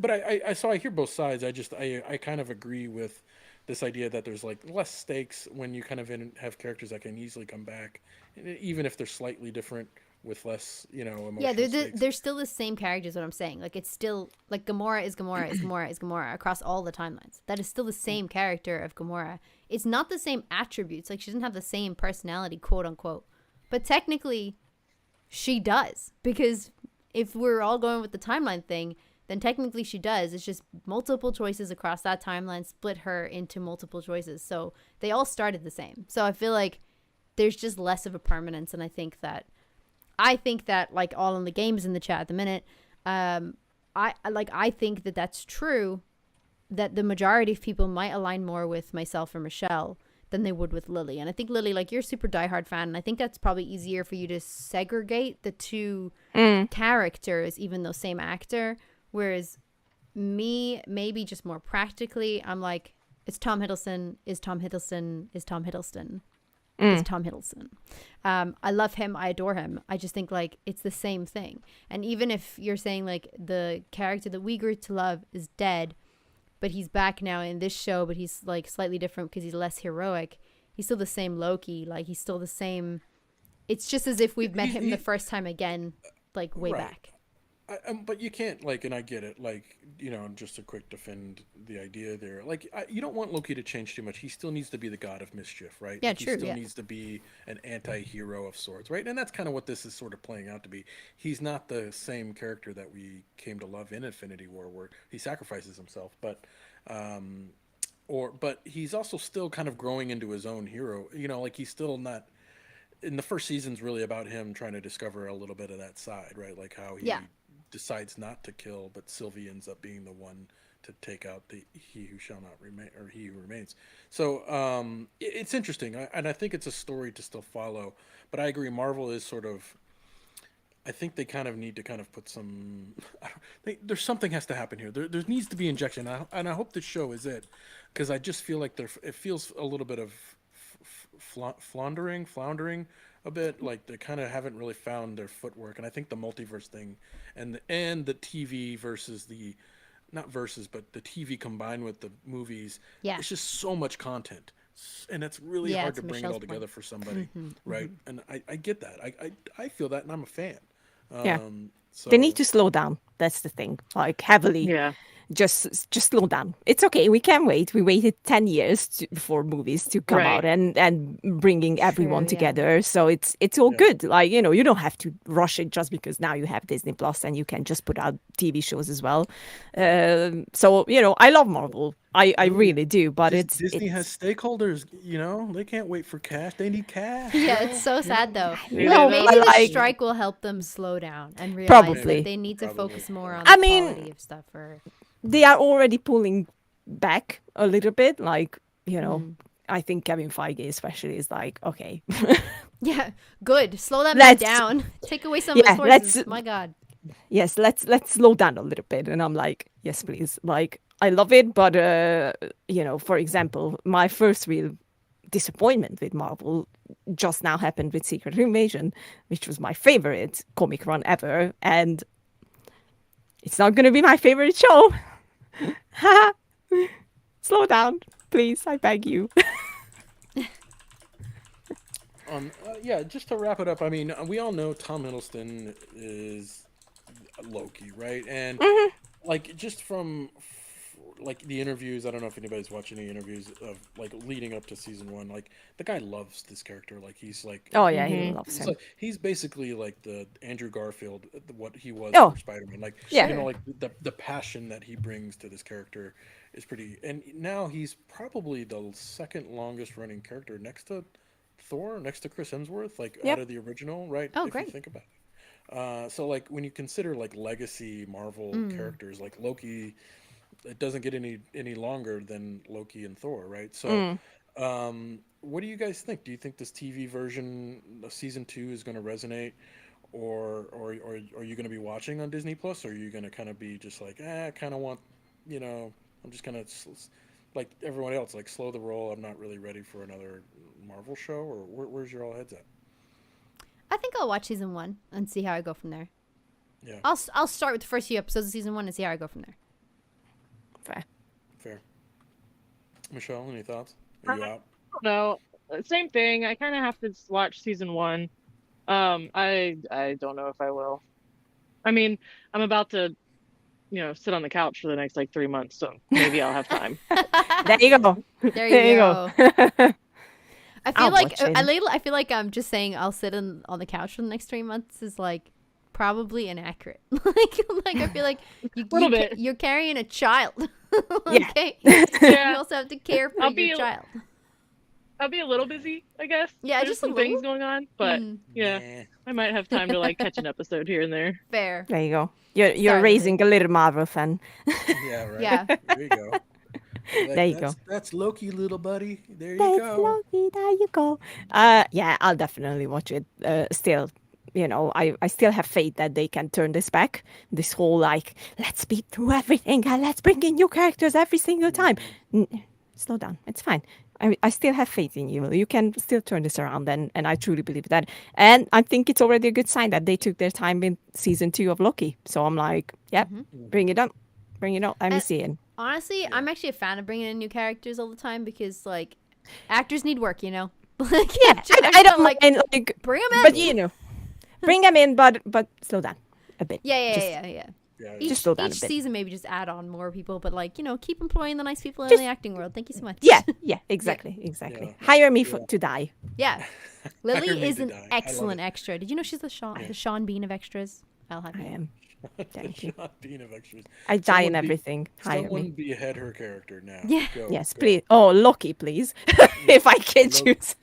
hear both sides. I kind of agree with this idea that there's like less stakes when you kind of have characters that can easily come back, even if they're slightly different with less, emotional stakes. They're still the same characters. What I'm saying, like it's still like Gamora is Gamora is Gamora is Gamora across all the timelines. That is still the same character of Gamora. It's not the same attributes. Like she doesn't have the same personality, quote unquote. But technically, she does, because if we're all going with the timeline thing, then technically she does. It's just multiple choices across that timeline split her into multiple choices. So they all started the same. So I feel like there's just less of a permanence. And I think that like all in the games in the chat at the minute, I think that that's true, that the majority of people might align more with myself or Michelle than they would with Lily. And I think Lily, like, you're a super diehard fan, and I think that's probably easier for you to segregate the two characters, even though same actor. Whereas me, maybe just more practically, I'm like, it's Tom Hiddleston, is Tom Hiddleston, is Tom Hiddleston, is Tom Hiddleston. I love him, I adore him. I just think like it's the same thing. And even if you're saying like the character that we grew to love is dead, but he's back now in this show, but he's like slightly different because he's less heroic, he's still the same Loki. Like he's still the same. It's just as if we've met him the first time again, like way back. But you can't, like, and I get it, like, just to quick defend the idea there, like, you don't want Loki to change too much. He still needs to be the god of mischief, right? Yeah, like, true. He still needs to be an anti-hero of sorts, right? And that's kind of what this is sort of playing out to be. He's not the same character that we came to love in Infinity War, where he sacrifices himself, but he's also still kind of growing into his own hero. Like he's still not. In the first season's really about him trying to discover a little bit of that side, right? Like how he decides not to kill, but Sylvie ends up being the one to take out the he who shall not remain, or he who remains. So it's interesting, and I think it's a story to still follow. But I agree, Marvel is sort of. I think they kind of need to kind of put some. There's something has to happen here. There needs to be injection, and I hope this show is it, because I just feel like it feels a little bit of floundering a bit, like they kind of haven't really found their footwork. And I think the multiverse thing and the TV versus the but the TV combined with the movies, it's just so much content, and it's really hard to bring it all together for somebody, right? And I get that. I feel that, and I'm a fan. So they need to slow down. That's the thing, like heavily. Yeah. Just slow down. It's okay. We can wait. We waited 10 years for movies to come out and bringing everyone together. So it's all good. Like, you don't have to rush it just because now you have Disney Plus and you can just put out TV shows as well. So, I love Marvel. I really do. But Disney has stakeholders, they can't wait for cash. They need cash. Yeah, it's so sad though. No, maybe the strike will help them slow down and realize that they need to focus more on the quality of stuff. They are already pulling back a little bit, like, I think Kevin Feige especially is like, okay. Yeah, good. Slow that man down. Take away some of his horses. My God. Yes, let's slow down a little bit. And I'm like, Yes, please. Like, I love it, but for example, my first real disappointment with Marvel just now happened with Secret Invasion, which was my favorite comic run ever, and it's not going to be my favorite show. Slow down, please. I beg you. Yeah, just to wrap it up, I mean, we all know Tom Hiddleston is Loki, right? And like just from like the interviews, I don't know if anybody's watching any interviews of like leading up to season 1. Like the guy loves this character. Like he's like, Oh yeah, he loves him. he's basically like the Andrew Garfield, what he was Oh. for Spider-Man. Like Yeah. you know, like the passion that he brings to this character is pretty. And now he's probably the second longest running character next to Thor, next to Chris Hemsworth, like Yep. out of the original, right? Oh, if great. you think about it. So like when you consider like legacy Marvel characters, like Loki, it doesn't get any longer than Loki and Thor, right? So what do you guys think? Do you think this TV version of season 2 is going to resonate, or are you going to be watching on Disney Plus, or are you going to kind of be just like, I kind of want, I'm just kind of like everyone else, like slow the roll. I'm not really ready for another Marvel show, or where's your all heads at? I think I'll watch season 1 and see how I go from there. Yeah, I'll start with the first few episodes of season 1 and see how I go from there. fair. Michelle, any thoughts? Are you out? No, same thing. I kind of have to just watch season 1. I don't know if I will. I mean, I'm about to, sit on the couch for the next like 3 months, so maybe I'll have time. There you go. There you go. I feel I'll like watch it. I feel like I'm just saying I'll sit on the couch for the next 3 months is like probably inaccurate. like I feel like Little bit. you're carrying a child. Yeah. Okay. Yeah. You also have to care for I'll your be- child. I'll be a little busy, I guess. Yeah, There's just a some things little. going on, but yeah, Nah. I might have time to like catch an episode here and there. Fair. There you go. You're Sorry, raising a little Marvel fan. Yeah, right. Yeah. There you go. There you go. That's Loki, little buddy. There you That's go. Loki. There you go. Yeah, I'll definitely watch it. Still, I still have faith that they can turn this back. This whole like, let's speed through everything and let's bring in new characters every single time. Slow down. It's fine. I still have faith in you. You can still turn this around, and I truly believe that. And I think it's already a good sign that they took their time in season 2 of Loki. So I'm like, yep, bring it up. Bring it up. Let me see it. Honestly, I'm actually a fan of bringing in new characters all the time because like actors need work, Like Yeah, I don't like mind, like, bring them in. but bring them in, but slow down a bit. Yeah. Yeah, Each slow down a bit. season, maybe just add on more people, but like keep employing the nice people in the acting world. Thank you so much. Yeah, exactly. Yeah. Hire me to die. Yeah. Hire Lily me is to an die. I love excellent it. extra. Did you know she's the Sean Bean of extras? I'll have I you. am. Thank you. Not being of extras. I die in Someone be- everything. Hire Someone me. behead her character now. Yeah. Go, Yes, go. please. Oh, Loki, please. If I can Loki. choose.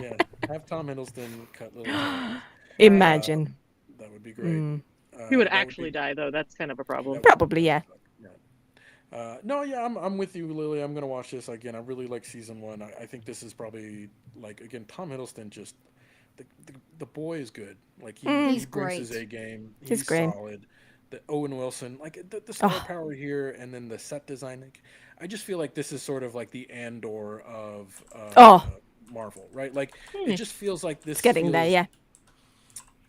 Yeah, have Tom Hiddleston cut little. Tommy. Imagine. That would be great. He would that actually be- die though. That's kind of a problem. Probably, yeah. No, yeah, I'm with you, Lily. I'm gonna watch this again. I really like season 1. I think this is probably like again Tom Hiddleston. Just the boy is good. Like he He's brings his great. A game. He's great. Solid. The Owen Wilson, like the star power here, and then the set design. Like, I just feel like this is sort of like the Andor of Marvel, right? Like it just feels like this. It's getting there, feels- yeah.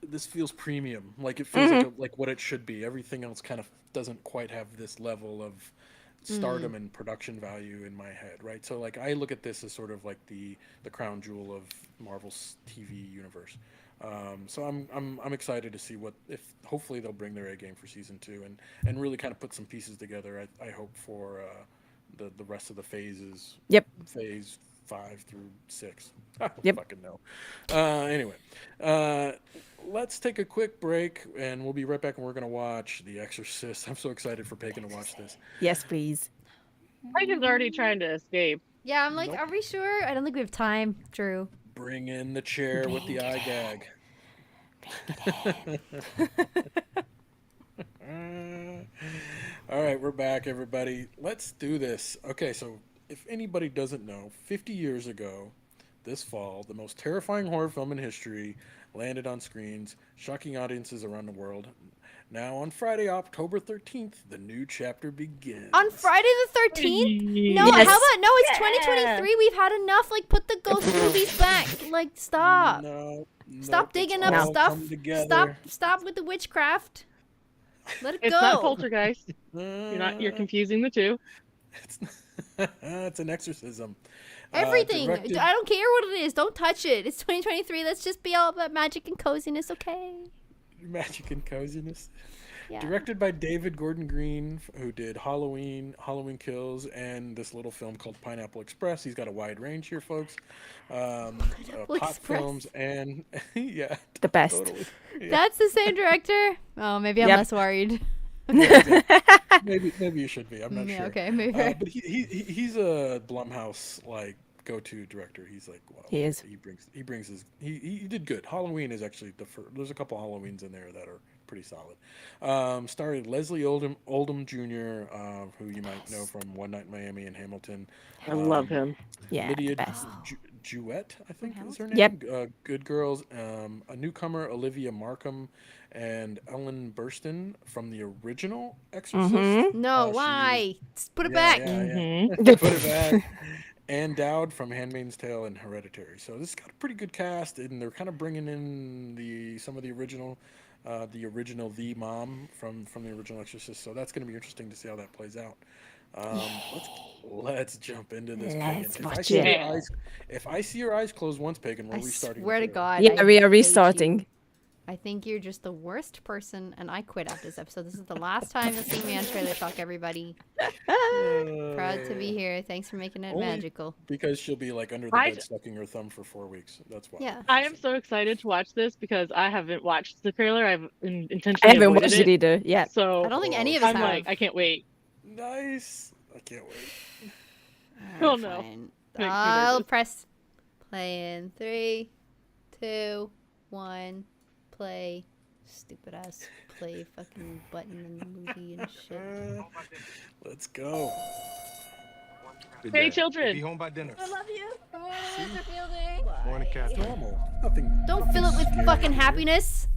This feels premium. Like it feels like what it should be. Everything else kind of doesn't quite have this level of stardom and production value in my head, right? So like I look at this as sort of like the crown jewel of Marvel's TV universe. So I'm excited to see if hopefully they'll bring their A game for season 2 and really kind of put some pieces together. I hope for the rest of the phases. Yep. Phase 5 through 6. I don't Yep. fucking know. Anyway, let's take a quick break and we'll be right back and we're gonna watch The Exorcist. I'm so excited for Pagan to watch this. Yes, please. Megan's already trying to escape. Yeah, I'm like, are we sure? I don't think we have time, Drew. Bring in the chair with the eye gag. All right, we're back, everybody. Let's do this. Okay, so if anybody doesn't know, 50 years ago, this fall, the most terrifying horror film in history, landed on screens, shocking audiences around the world. Now, on Friday, October 13th, the new chapter begins. On Friday the 13th? No, Yes. how about no? It's 2023. We've had enough. Like, put the ghost movies back. Like, stop. No. Stop nope, digging it's up all stuff. come together. Stop with the witchcraft. Let it It's go. not Poltergeist. You're confusing the two. It's an exorcism. Everything. Directed- I don't care what it is. Don't touch it. It's 2023. Let's just be all about magic and coziness, okay? Magic and coziness. Yeah. Directed by David Gordon Green, who did Halloween Kills, and this little film called Pineapple Express. He's got a wide range here, folks. Pop Express. films and yeah, The best. totally. Yeah. That's the same director. Oh, maybe I'm Yep. less worried. Maybe you should be. I'm not Yeah, sure. okay, maybe. But he's a Blumhouse like go-to director. He's like, well, He is. He brings his. He did good. Halloween is actually the first. There's a couple Halloweens in there that are pretty solid. Starring Leslie Oldham Jr., who you might know from One Night in Miami and Hamilton. I love him. Yeah, Lydia the best. Jewett, I think is her name. Yep. Good Girls. A newcomer, Olivia Markham, and Ellen Burstyn from the original Exorcist. No, she- why? Put it Yeah, back. yeah. Put it back. Anne Dowd from *Handmaid's Tale* and *Hereditary*. So this has got a pretty good cast, and they're kind of bringing in some of the original mom from the original Exorcist. So that's going to be interesting to see how that plays out. Let's jump into this. Let's Pagan. watch it. If I see your eyes close once, Pagan, we're I restarting. swear the to trailer. God. Yeah, I we are hate restarting. you. I think you're just the worst person, and I quit after this episode. This is the last time you'll see me on Trailer Talk, everybody. Proud to be here. Thanks for making it Only- magical. Because she'll be like under the I- bed sucking her thumb for 4 weeks. That's why. Yeah. I am so excited to watch this because I haven't watched the trailer. I've intentionally I haven't avoided watched it either. Yeah. So I don't think any of us I'm have. like, I can't wait. Nice. I can't wait. Oh, no. Fine. Makes me I'll nervous. press play in 3, 2, 1, play. Stupid ass play fucking button in the movie and shit. Let's go. Good Hey, day. children. Be home by dinner. love you. Morning, Catherine. Normal. Nothing. Don't fill it with scary fucking here. happiness.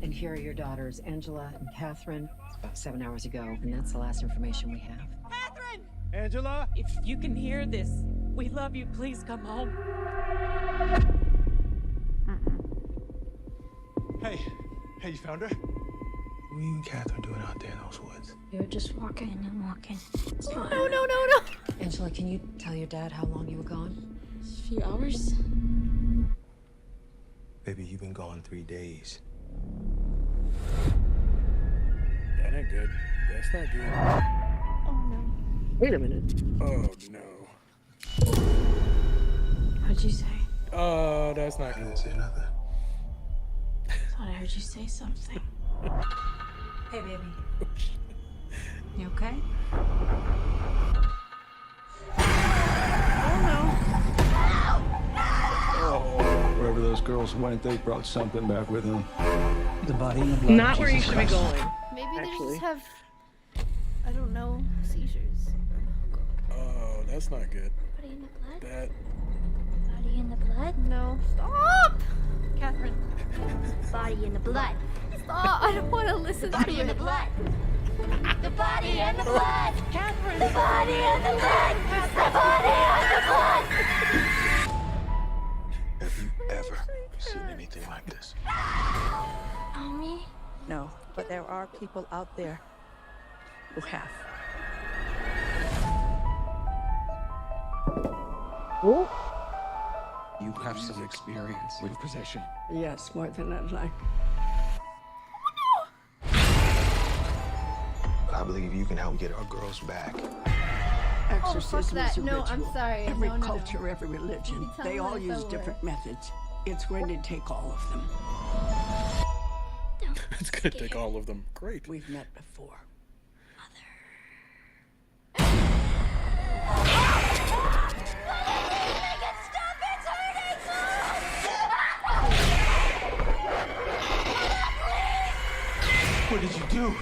And here are your daughters, Angela and Catherine. It's about 7 hours ago, and that's the last information we have. Angela? If you can hear this, we love you. Please come home. Hey, you found her? What are you and Catherine doing out there in those woods? We were just walking and walking. No. Angela, can you tell your dad how long you were gone? A few hours. Baby, you've been gone 3 days. That ain't good. That's not good. Wait a minute. Oh no. What'd you say? Oh, that's not I good. didn't say nothing. Thought I heard you say something. Hey, baby. You okay? Wherever those girls went, they brought something back with them. The body in the blood. Not where you should be going. Maybe they Actually. just have, I don't know, seizures. Oh, that's not good. Body in the blood? That. Body in the blood? No, stop! Catherine. Body in the blood. Stop! I don't want to listen to Body in the it. blood. The body in the blood. Catherine. The body in the blood. The body in the blood. Have you ever seen anything like this? Mommy. No, but there are people out there who have. You have some experience with possession. Yes, more than I'd like. But I believe you can help get our girls back. Oh, fuck that. No, I'm sorry. Every No, no, no. culture, every religion, You can tell they me all what it's use over. different methods. It's going to take all of them. It's gonna take all of them. Great. We've met before. What did you do?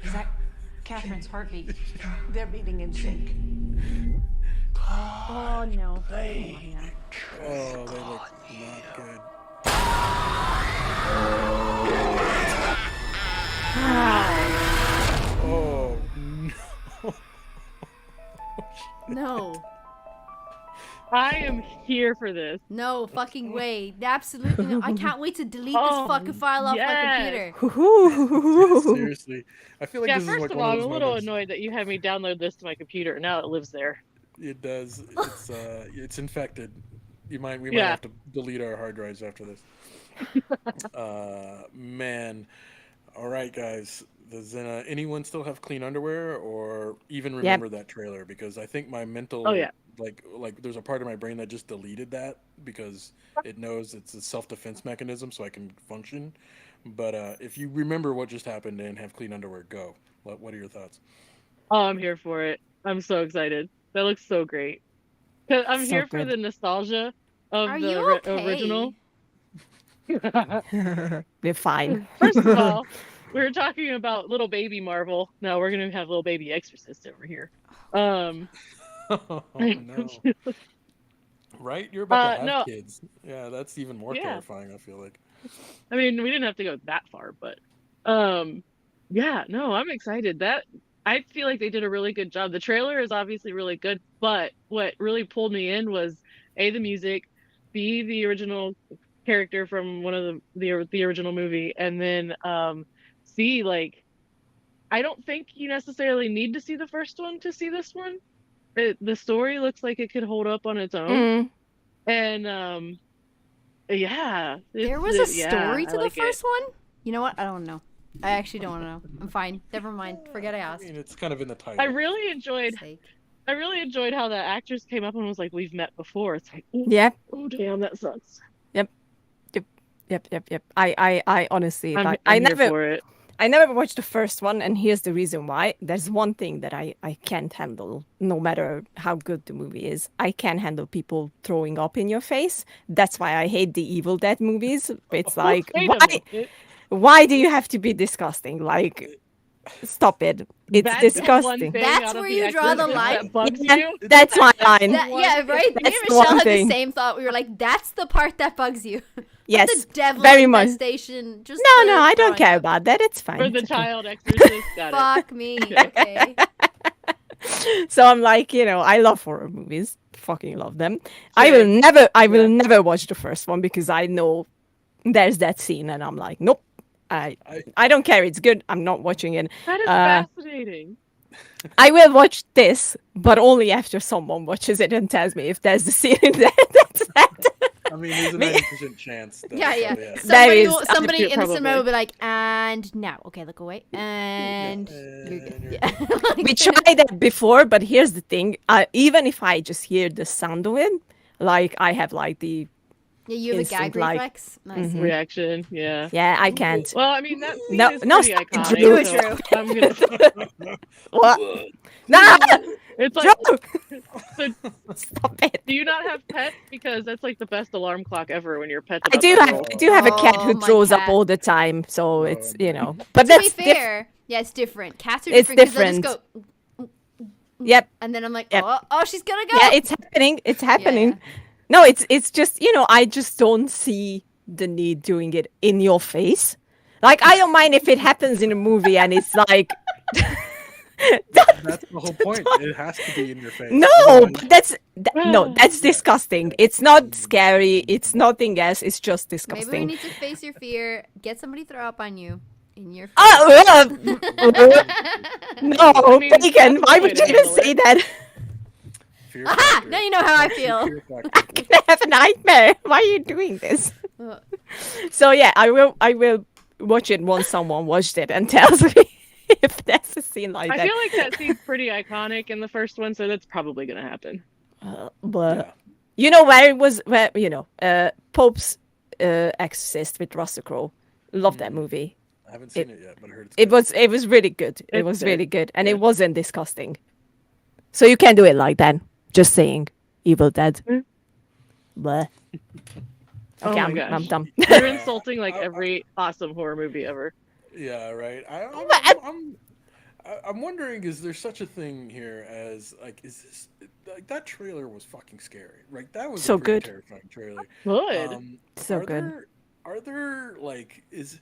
Is that heartbeat. They're beating in sync. Oh no. Oh, they look not good. Oh no. No. I am here for this. No fucking way. Absolutely no. I can't wait to delete Oh, this fucking file off my yes. computer. Seriously, I feel like Yeah, this is first like of one all, of I'm a those little moments. annoyed that you had me download this to my computer, and now it lives there. It does. It's infected. We might Yeah. have to delete our hard drives after this. Man. All right, guys. Does anyone still have clean underwear or even remember that trailer? Because I think my mental, Oh, yeah. like there's a part of my brain that just deleted that because it knows it's a self-defense mechanism so I can function. But if you remember what just happened and have clean underwear, go. What are your thoughts? Oh, I'm here for it. I'm so excited. That looks so great. 'Cause I'm So here for good. the nostalgia of Are the you okay? original. We're fine. First of all, we were talking about little baby Marvel. Now we're gonna have little baby Exorcist over here. Oh, no. Right? You're about to have no. kids. Yeah, that's even more Yeah. terrifying, I feel like. I mean, we didn't have to go that far, but yeah, no, I'm excited. I feel like they did a really good job. The trailer is obviously really good, but what really pulled me in was A, the music, B, the original character from one of the original movie, and then C, like, I don't think you necessarily need to see the first one to see this one. The story looks like it could hold up on its own, and yeah, There was a story I to the like it. first one? You know what? I don't know. I actually don't want to know. I'm fine. Never mind. Forget I I asked. mean, it's kind of in the title. I really enjoyed Sake. how the actress came up and was like, "We've met before." It's like, ooh, Yeah. oh damn, that sucks. Yep. I honestly, I'm like, here for it. I never watched the first one, and here's the reason why. There's one thing that I can't handle, no matter how good the movie is. I can't handle people throwing up in your face. That's why I hate the Evil Dead movies. It's like, Wait a minute. why do you have to be disgusting? Like, stop it. It's That's disgusting. That's where you draw the line? That bugs Yeah, you. that's my line. Yeah, right? Me and That's the Michelle one had thing. the same thought. We were like, that's the part that bugs you. Yes, the devil very much. infestation. Just No, the I don't throwing care up. about that. It's fine. For the It's okay. child exorcist. Got it. Fuck me. Okay. So I'm like, I love horror movies. Fucking love them. I will never watch the first one because I know there's that scene and I'm like, nope. I don't care. It's good. I'm not watching it. That is fascinating. I will watch this, but only after someone watches it and tells me if there's the scene in there that's that. I mean, there's a 90% chance. That, Yeah. There Somebody, is. somebody in the Probably. cinema will be like, and now. Okay, look away. And you're good. you're Yeah. We tried that before, but here's the thing. Even if I just hear the sound of it, like I have like the Yeah, you have a gag instant, like- reflex. Nice. Reaction. Yeah. yeah, I can't. Well, I mean that scene No, is no, pretty stop it, iconic. Drew. So I'm gonna. What? Nah! It's like, Joe! so Stop it. do you not have pets? Because that's like the best alarm clock ever when your pet's I about do to have roll. I do have a cat Oh, who my throws up cat. all the time, so it's But To that's be fair, yeah, it's different. Cats are It's different. 'Cause they'll different. Just go, Yep. and then I'm like, Yep. oh, she's gonna go. Yeah, it's happening. It's happening. No, it's just, I just don't see the need doing it in your face. Like, I don't mind if it happens in a movie and it's like That's the whole point. It has to be in your face. no, Otherwise- that's disgusting. It's not scary. It's nothing else. It's just Maybe we disgusting. need to face your fear. Get somebody to throw up on you in your. Oh, no, I mean, Pagan, that's why the way would to you handle say that? Fear Aha! factor. Now you know how I feel. Fear factor. I have a nightmare. Why are you doing this? Uh, So yeah, I will watch it once someone watched it and tells me if that's a scene like I that. feel like that scene's pretty iconic in the first one, so that's probably gonna happen. But Yeah. you know where it was? Where Pope's Exorcist with Russell Crowe. Love that movie. I haven't seen it yet, but I heard it's It good. was really good. It It's was good. really good, and it wasn't disgusting. So you can do it like that. Just saying, Evil Dead. Bleh. Oh Okay, my I'm gosh. done. You're insulting like every awesome horror movie ever. Yeah, right. I'm wondering, is there such a thing here as like, is this like that trailer was fucking scary, right? That was So a pretty good. terrifying trailer. Good. So are good. there like is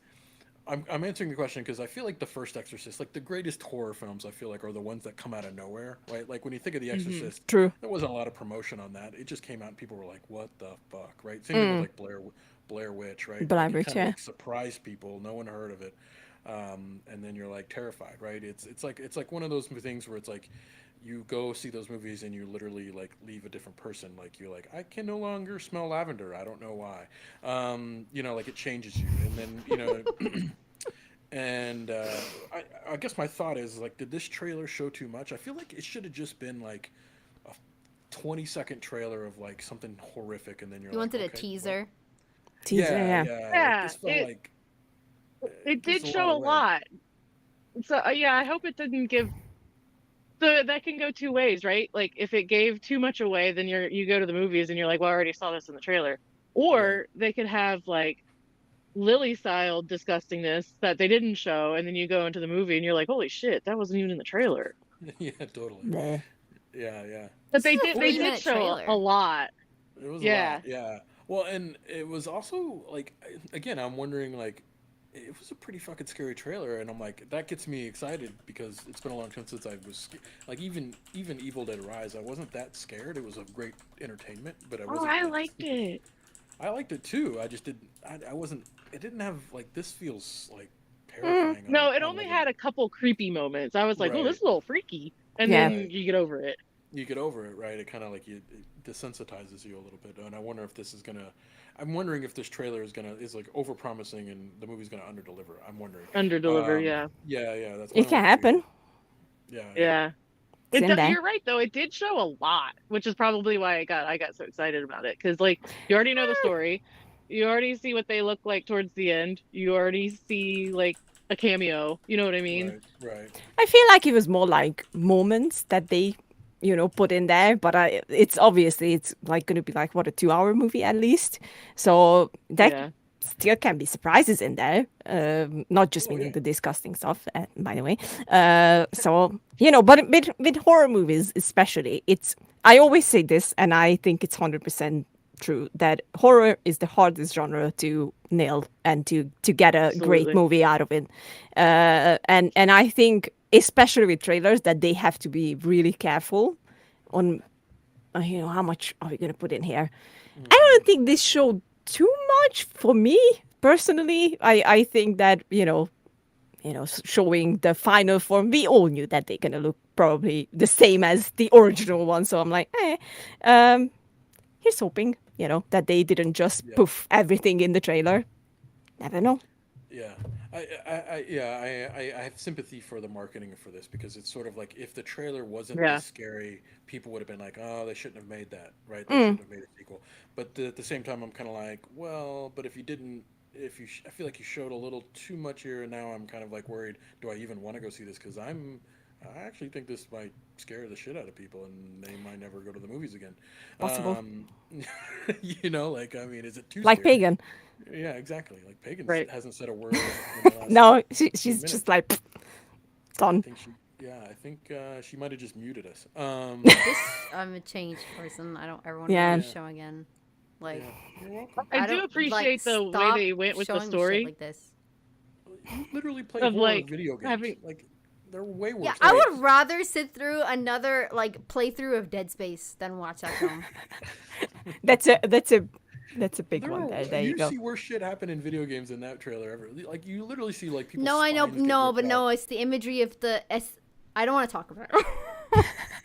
I'm answering the question because I feel like the first Exorcist, like the greatest horror films, I feel like are the ones that come out of nowhere, right? Like when you think of the Exorcist, True. there wasn't a lot of promotion on that. It just came out and people were like, "What the fuck?" Right? Same thing with like Blair Witch, right? Blair Like, it Witch, kinda, yeah. like, surprised people. No one heard of it, and then you're like terrified, right? It's like one of those things where it's like you go see those movies and you literally like leave a different person. Like you're like, I can no longer smell lavender. I don't know why. You know, like it changes you, and then you know. And I guess my thought is like, did this trailer show too much? I feel like it should have just been like a 20-second trailer of like something horrific, and then you're You like, wanted a okay, teaser. Teaser, yeah. Yeah, Like, this felt like It did gives show a away. lot. So yeah, I hope it didn't give. So that can go two ways, right? Like if it gave too much away, then you go to the movies and you're like, well, I already saw this in the trailer. Or they could have like Lily style disgustingness that they didn't show, and then you go into the movie and you're like, holy shit, that wasn't even in the trailer. Yeah, totally. Bleh. Yeah. But they This is a did 3-minute show trailer. a lot. It was Yeah. a lot. Yeah. Well, and it was also like, again, I'm wondering like, it was a pretty fucking scary trailer, and I'm like, that gets me excited because it's been a long time since I was like, even Evil Dead Rise, I wasn't that scared. It was a great entertainment, but I wasn't. I like, liked it. I liked it too. I just didn't. I wasn't. It didn't have like this feels like terrifying. No, on- it on, only like, had a couple creepy moments. I was like, oh, Right. this is a little freaky. And Yeah. then you get over it. You get over it, right? It kind of like it desensitizes you a little bit, and I wonder if this is gonna. I'm wondering if this trailer is like over promising and the movie's gonna underdeliver. I'm wondering. Underdeliver, yeah. Yeah. That's. It can happen. Yeah. Yeah. It's in there. You're right though. It did show a lot, which is probably why I got so excited about it. Because like you already know the story, you already see what they look like towards the end. You already see like a cameo. You know what I mean? Right. I feel like it was more like moments that they, put in there. But it's like going to be like, what, a 2-hour movie at least. So that still can be surprises in there. Not just meaning the disgusting stuff, by the way. So, but with horror movies especially, I always say this, and I think it's 100% true, that horror is the hardest genre to nail and to get a great movie out of it. And I think, especially with trailers, that they have to be really careful on, how much are we going to put in here. I don't think this showed too much for me personally. I think that, showing the final form, we all knew that they're going to look probably the same as the original one. So I'm like, here's hoping, that they didn't just poof everything in the trailer. Never know. Yeah. I have sympathy for the marketing for this because it's sort of like if the trailer wasn't this scary, people would have been like, oh, they shouldn't have made that, right? They shouldn't have made a sequel. But at the same time, I'm kind of like, well, but if you didn't, I feel like you showed a little too much here, and now I'm kind of like worried. Do I even want to go see this? Because I actually think this might scare the shit out of people, and they might never go to the movies again. Possible. Like, I mean, is it too like scary? Pagan? Yeah, exactly. Like Pagan hasn't said a word. No, she's just like, done. I think she might have just muted us. I'm a changed person. I don't ever want to watch the show again. Like, You're welcome. I do appreciate the way they went with the story. Like this. You literally play Of, horror like, video games. Like they're way worse. Yeah, I would rather sit through another like playthrough of Dead Space than watch that film. That's a big one. There you go. You see worse shit happen in video games than that trailer ever. Like you literally see like people. No, I know, no, it's the imagery of the I don't want to talk about it.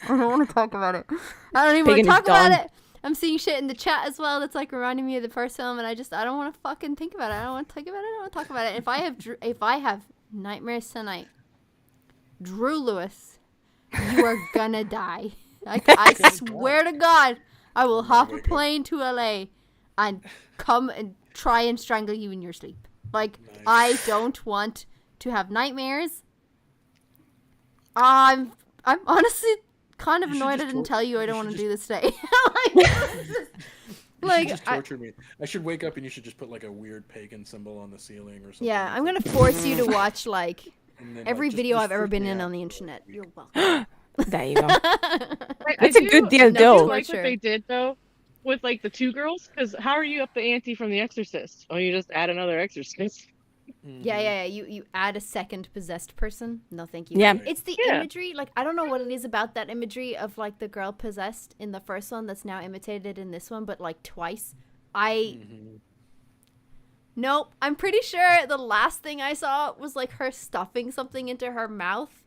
I don't want to talk about it. I don't even want to talk about it. I'm seeing shit in the chat as well that's like reminding me of the first film, and I don't want to fucking think about it. I don't want to think about it. I don't want to talk about it. If I have nightmares tonight, Drew Lewis, you are gonna die. Like I swear to God, I will hop a plane to LA and come and try and strangle you in your sleep. Like I don't want to have nightmares. I'm honestly kind of annoyed I didn't tell you I don't want to do this today. Like just torture me. I should wake up and you should just put like a weird pagan symbol on the ceiling or something. Yeah, I'm gonna force you to watch like And then, Every like, video just I've ever freaked been me in out on the for, internet. like, You're weeks. welcome. There you go. I It's a good deal, I do though. like For what they did though with like the two girls, because how are you up the ante from The Exorcist? Oh, you just add another Exorcist. Yeah. You add a second possessed person. No, thank you. Yeah. Right. It's the Yeah. imagery. Like, I don't know what it is about that imagery of like the girl possessed in the first one that's now imitated in this one, but like twice. Nope. I'm pretty sure the last thing I saw was like her stuffing something into her mouth.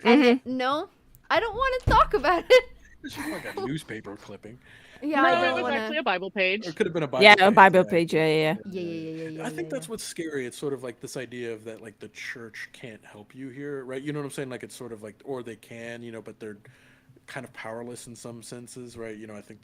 And no, I don't want to talk about it. It's just like a newspaper clipping. Yeah, No, I it don't was want actually to. a Bible page. Or it could have been a Bible Yeah, page. a Bible page. Yeah. Yeah. I think that's what's scary. It's sort of like this idea of that, like, the church can't help you here, right? You know what I'm saying? Like, it's sort of like, or they can, you know, but they're kind of powerless in some senses, right? You know, I think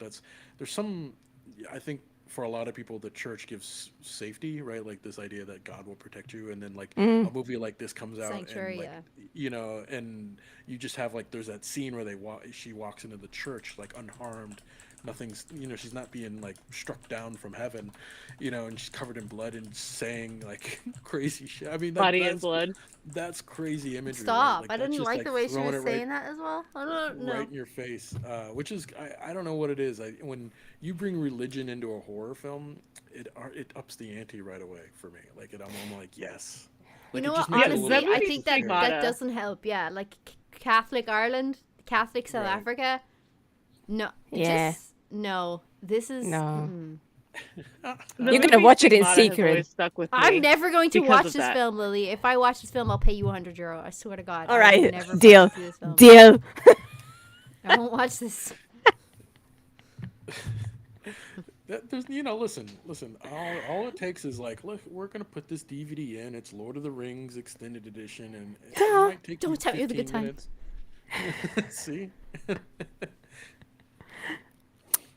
I think for a lot of people, the church gives safety, right? Like this idea that God will protect you, and then like a movie like this comes out, Sanctuary, and like, yeah. you know, and you just have like there's that scene where she walks into the church like unharmed. Nothing's, you know, she's not being like struck down from heaven, you know, and she's covered in blood and saying like crazy shit. I mean, Body and blood. That's crazy imagery. Stop. Right? I That's didn't just, like the way she throwing was it right- saying that as well. I don't know. right in your face, which is I don't know what it is. When you bring religion into a horror film, it ups the ante right away for me. Like I'm like, yes. You Like, know it what? just makes it a Honestly, little I movie's think that stigmata. doesn't help. Yeah, like Catholic Ireland, Catholic South Right. Africa. No. Yeah. No. This is. No. The You're gonna movie watch it in stigmata has secret. always stuck with me I'm never going to because watch of this that. film, Lily. If I watch this film, I'll pay you €100. I swear to God. All I will right. never Deal. see this film. Deal. I won't watch this. There's, you know, listen. All it takes is like, look, we're gonna put this DVD in. It's Lord of the Rings extended edition, and it might take Don't you tell me you had a good 15 time. minutes. See,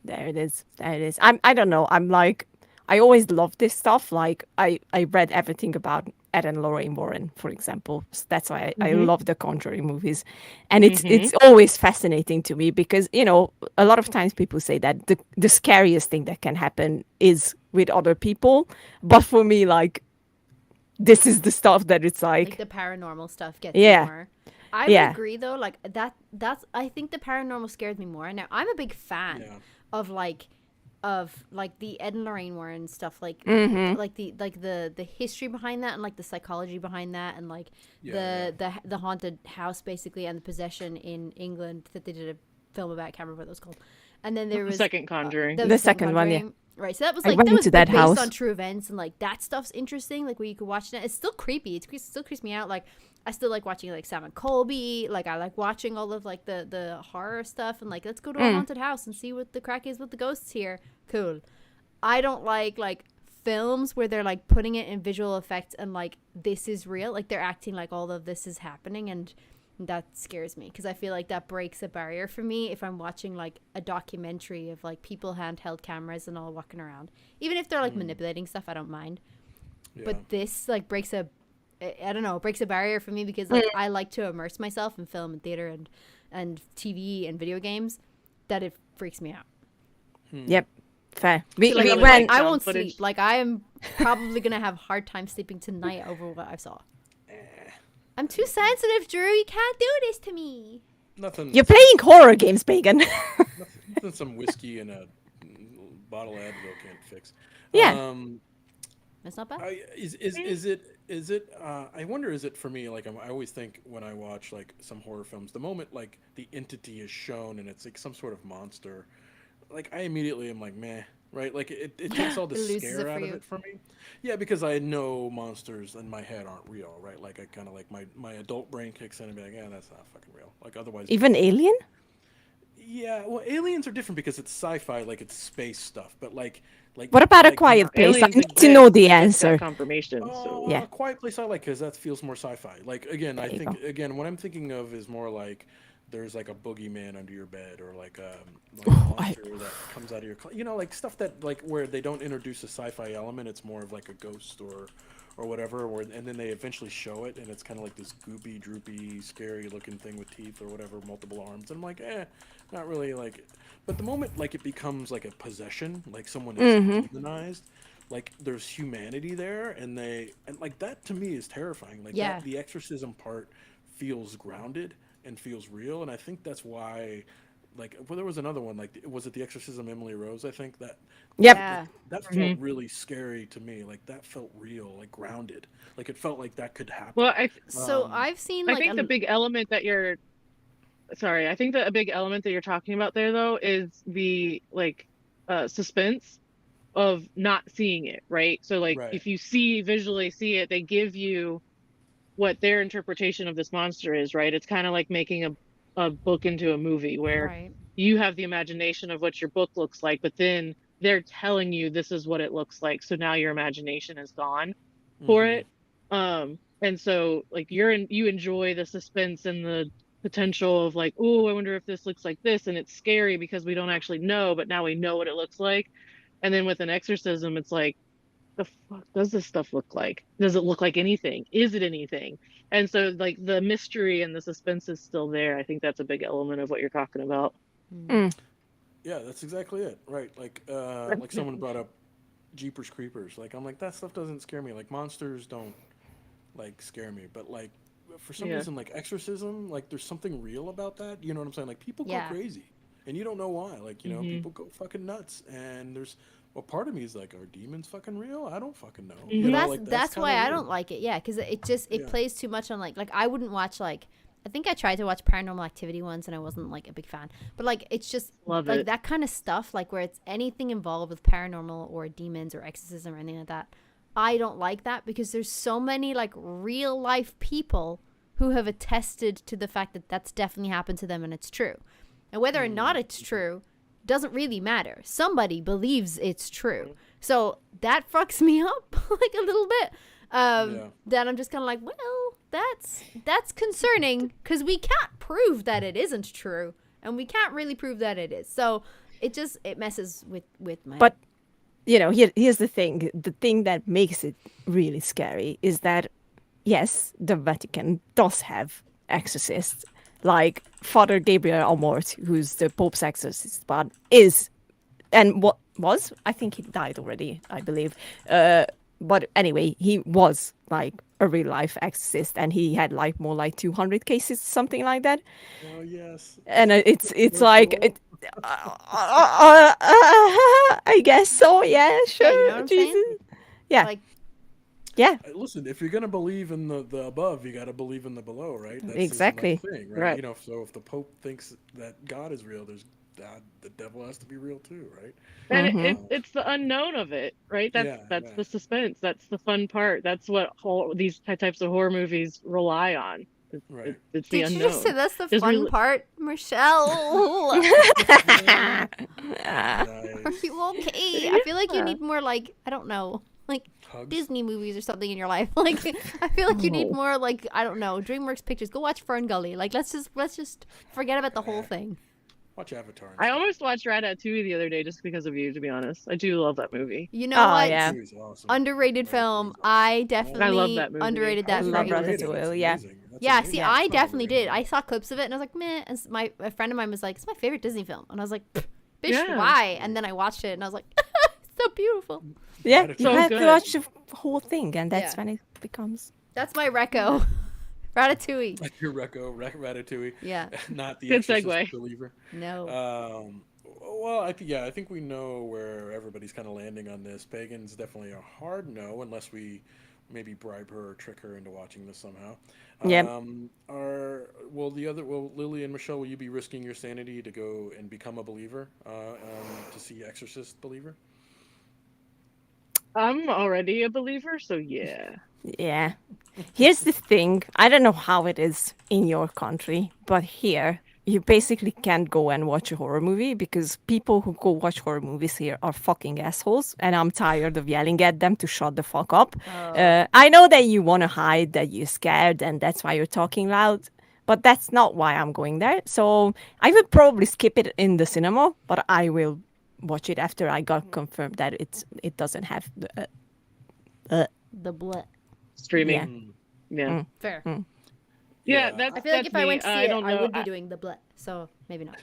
There it is. There it is. I don't know. I'm like, I always love this stuff. Like I read everything about Ed and Lorraine Warren, for example. So that's why I love the Conjuring movies. And it's always fascinating to me because, you know, a lot of times people say that the scariest thing that can happen is with other people. But for me, like, this is the stuff that it's Like the paranormal stuff gets Yeah. me more. I Yeah. would agree though. Like that's. I think the paranormal scares me more. Now I'm a big fan Yeah. of the Ed and Lorraine Warren stuff, like the history behind that and like the psychology behind that and like the haunted house basically and the possession in England that they did a film about. I can't remember what it was called. And then there The was second Conjuring. there The was second one, yeah. Conjuring. Right, so that was I like went that was into that based house. on true events and like that stuff's interesting. Like where you could watch it. It's still creepy. It still creeps me out. Like I still like watching like Sam and Colby. Like I like watching all of like the horror stuff and like let's go to a haunted house and see what the crack is with the ghosts here. Cool. I don't like films where they're like putting it in visual effects and like this is real. Like they're acting like all of this is happening and that scares me because I feel like that breaks a barrier for me if I'm watching like a documentary of like people handheld cameras and all walking around. Even if they're like manipulating stuff, I don't mind. Yeah. But this like breaks a barrier for me because like I like to immerse myself in film and theater and TV and video games that it freaks me out. Yep. Fair. We, So, like, we I'm went. like, I Found won't footage. sleep. Like I am probably gonna have a hard time sleeping tonight over what I saw. I'm too sensitive, Drew. You can't do this to me. nothing. You're playing horror games, Pagan. Nothing some whiskey and a bottle of Advil can't fix. Yeah. That's not bad. Is it? I wonder. Is it for me? Like I always think when I watch like some horror films, the moment like the entity is shown and it's like some sort of monster, like I immediately am like meh, right? Like it takes all the It loses it scare for out of you. it for me. Yeah, because I know monsters in my head aren't real, right? Like I kind of like my adult brain kicks in and be like, yeah, that's not fucking real. Like otherwise. Even Alien? Yeah, well, aliens are different because it's sci-fi, like it's space stuff. But like What about A like, Quiet Place? I Aliens need to know exist, the we just got answer. confirmation. Oh, So Yeah. Quiet Place I like because that feels more sci-fi. Like again, I There you think again what I'm thinking of is more like there's like a boogeyman under your bed or like a monster that comes out of your you know, like stuff that like where they don't introduce a sci-fi element. It's more of like a ghost or whatever, and then they eventually show it, and it's kind of like this goopy, droopy, scary-looking thing with teeth or whatever, multiple arms. And I'm like, not really like. But the moment like it becomes like a possession, like someone is demonized, like there's humanity there, and like that to me is terrifying. Like Yeah. that, the exorcism part feels grounded and feels real, and I think that's why. Like, well, there was another one. Like, was it The Exorcism Emily Rose? I think that. Yep. Yeah. That felt really scary to me. Like that felt real, like grounded. Like it felt like that could happen. Well, So I've seen I like think the big element that you're sorry, I think that a big element that you're talking about there though is the like suspense of not seeing it, right? So like Right. if you visually see it, they give you what their interpretation of this monster is, right? It's kind of like making a book into a movie where right. you have the imagination of what your book looks like, but then they're telling you this is what it looks like. So now your imagination is gone for it. And so like you enjoy the suspense and the potential of like, oh, I wonder if this looks like this, and it's scary because we don't actually know, but now we know what it looks like. And then with an exorcism, it's like, the fuck does this stuff look like? Does it look like anything? Is it anything? And so like the mystery and the suspense is still there. I think that's a big element of what you're talking about. Yeah, that's exactly it. Right. Like someone brought up Jeepers Creepers. Like I'm like that stuff doesn't scare me. Like monsters don't like scare me, but like for some reason like exorcism, like there's something real about that. You know what I'm saying? Like people go crazy, and you don't know why. Like you know people go fucking nuts, and there's. Well, part of me is like, are demons fucking real? I don't fucking know. You know, like, That's why kinda I weird. don't like it. Yeah, because it plays too much on like I wouldn't watch like I think I tried to watch Paranormal Activity once and I wasn't like a big fan. But like it's just like that kind of stuff, like where it's anything involved with paranormal or demons or exorcism or anything like that. I don't like that because there's so many like real life people who have attested to the fact that that's definitely happened to them and it's true. And whether or not it's true doesn't really matter. Somebody believes it's true. So that fucks me up like a little bit. That I'm just kind of like, well, that's concerning because we can't prove that it isn't true, and we can't really prove that it is. So it messes with my. But you know, here's the thing. The thing that makes it really scary is that yes, the Vatican does have exorcists, like Father Gabriel Amort, who's the Pope's exorcist, but I think he died already, I believe. But anyway, he was like a real life exorcist, and he had like more like 200 cases, something like that. Oh yes. And it's like, I guess so. Yeah, sure. Yeah, you know what I'm Jesus. saying? Yeah. Like, yeah. Listen, if you're gonna believe in the above, you got to believe in the below, right? That's Exactly. his thing, right? You know, so if the Pope thinks that God is real, there's God, the devil has to be real too, right? And it's the unknown of it, right? That's the suspense. That's the fun part. That's what these types of horror movies rely on. Right. It's the did unknown. you just say that's the fun part, Michelle? Nice. Are you okay? I feel like you need more like I don't know, like Hugs? Disney movies or something in your life. Like I feel like you need more like I don't know, DreamWorks pictures. Go watch Fern Gully. Like let's just forget about the whole thing. Watch Avatar. I almost watched Ratatouille the other day just because of you, to be honest. I do love that movie. You know what? Yeah. Awesome. Underrated film. I definitely I love that movie. underrated that. I love very much. Ratatouille, yeah. Yeah, see, I definitely did. I saw clips of it and I was like, meh. And a friend of mine was like, it's my favorite Disney film. And I was like, bitch, why? And then I watched it and I was like, it's so beautiful. Yeah, you So have good. to watch the whole thing, and that's when it becomes. That's my reco. Ratatouille. Like your Ratatouille. Yeah. Not the Good Exorcist segue. Believer. No. Well, I think we know where everybody's kind of landing on this. Pagan's definitely a hard no, unless we maybe bribe her or trick her into watching this somehow. Yeah. Lily and Michelle, will you be risking your sanity to go and become a believer to see Exorcist Believer? I'm already a believer, so yeah. Yeah. Here's the thing. I don't know how it is in your country, but here you basically can't go and watch a horror movie because people who go watch horror movies here are fucking assholes, and I'm tired of yelling at them to shut the fuck up. I know that you want to hide that you're scared and that's why you're talking loud, but that's not why I'm going there. So I will probably skip it in the cinema, but I will watch it after I got confirmed that it doesn't have The blood. Streaming. Yeah. Fair. Yeah, that's I feel like if I went to see it, don't I know. would be doing the blood. So maybe not.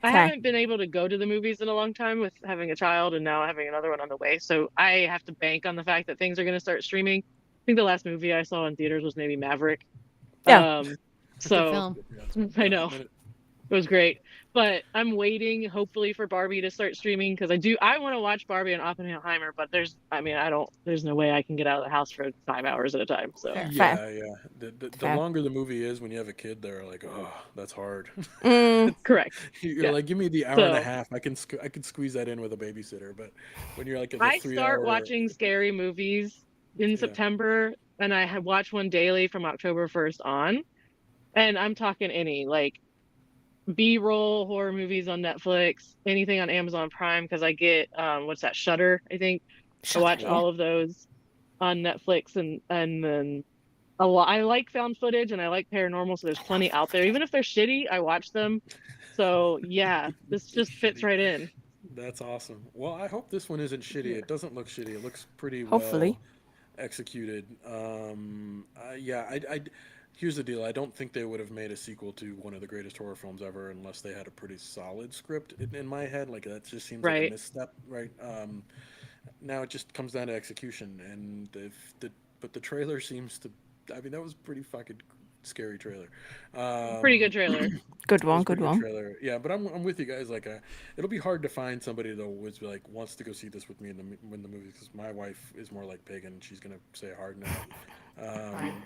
I haven't been able to go to the movies in a long time with having a child and now having another one on the way. So I have to bank on the fact that things are going to start streaming. I think the last movie I saw in theaters was maybe Maverick. Yeah. Good So film. I know. It was great, but I'm waiting hopefully for Barbie to start streaming because I want to watch Barbie and Oppenheimer, but there's no way I can get out of the house for 5 hours at a time. So Fair. Yeah. The Fair. longer the movie is when you have a kid, they're like, oh, that's hard. correct. You're Yeah. like, give me the hour and a So- half. I can squeeze that in with a babysitter. But when you're like at I the 3 start hour, watching scary movies in September, and I have watched one daily from October 1st on, and I'm talking any like B-roll horror movies on Netflix, anything on Amazon Prime because I get what's that, Shudder, I think. I watch all of those on Netflix and then a lot. I like found footage and I like paranormal, so there's plenty out there. Even if they're shitty, I watch them. So yeah, this just fits right in. That's awesome. Well, I hope this one isn't shitty. It doesn't look shitty. It looks pretty Hopefully. well executed. Here's the deal. I don't think they would have made a sequel to one of the greatest horror films ever unless they had a pretty solid script in my head. Like that just seems like a Right. misstep, right? Now it just comes down to execution, and but the trailer seems to. I mean, that was pretty fucking scary trailer. Pretty good trailer. Good It one, was good pretty one. Trailer. Yeah, but I'm with you guys. Like, it'll be hard to find somebody that was like wants to go see this with me when the movie, because my wife is more like Pagan. She's gonna say a hard no.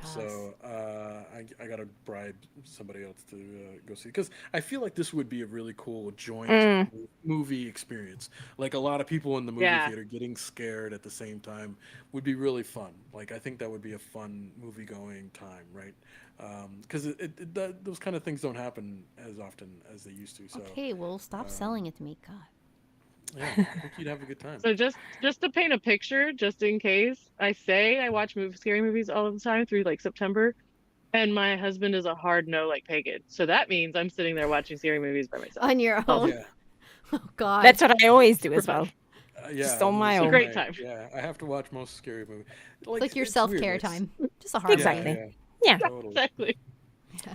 So I gotta bribe somebody else to go see, because I feel like this would be a really cool joint movie experience. Like a lot of people in the movie theater getting scared at the same time would be really fun. Like I think that would be a fun movie going time, right? Because those kind of things don't happen as often as they used to. So Okay, well, stop selling it to me. God. yeah, I think you'd have a good time. So just to paint a picture, just in case, I watch scary movies all the time through like September, and my husband is a hard no like Pagan. So that means I'm sitting there watching scary movies by myself. On your own. Yeah. Oh God. That's what I always do as well. Yeah, Just on my it's a own. great time. Yeah, I have to watch most scary movies. It's like your it's self-care weird, like, time. Just a hard Exactly. time. Yeah. Totally. Exactly.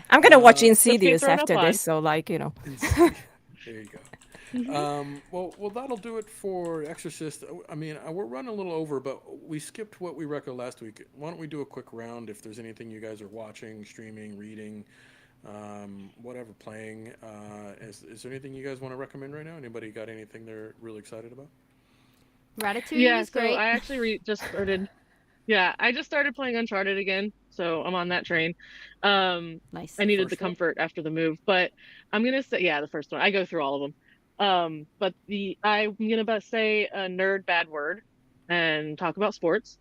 I'm gonna watch Let's Insidious get thrown after up on. this, so like, you know. There you go. Well, that'll do it for Exorcist. I mean, we're running a little over, but we skipped what we record last week. Why don't we do a quick round if there's anything you guys are watching, streaming, reading, whatever, playing. Is there anything you guys want to recommend right now? Anybody got anything they're really excited about? Ratatouille Yeah, was so great. I actually just started. Yeah, I just started playing Uncharted again, so I'm on that train. Nice. I needed the First one? comfort after the move, but I'm gonna say, yeah, the first one. I go through all of them. But I'm gonna say a nerd bad word and talk about sports.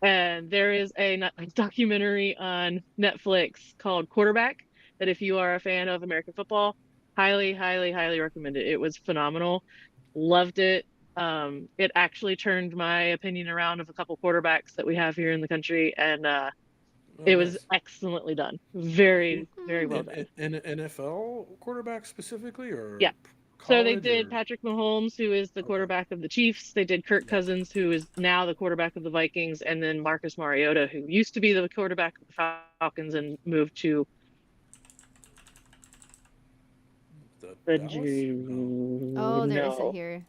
And there is a documentary on Netflix called Quarterback that if you are a fan of American football, highly, highly, highly recommend it. It was phenomenal. Loved it. It actually turned my opinion around of a couple quarterbacks that we have here in the country, and it was excellently done. Very, very well done. An NFL quarterback specifically, or Yeah. So they college, did or- Patrick Mahomes, who is the quarterback of the Chiefs. They did Kirk Cousins, who is now the quarterback of the Vikings, and then Marcus Mariota, who used to be the quarterback of the Falcons and moved to the the Dallas? Oh, there is no, it here.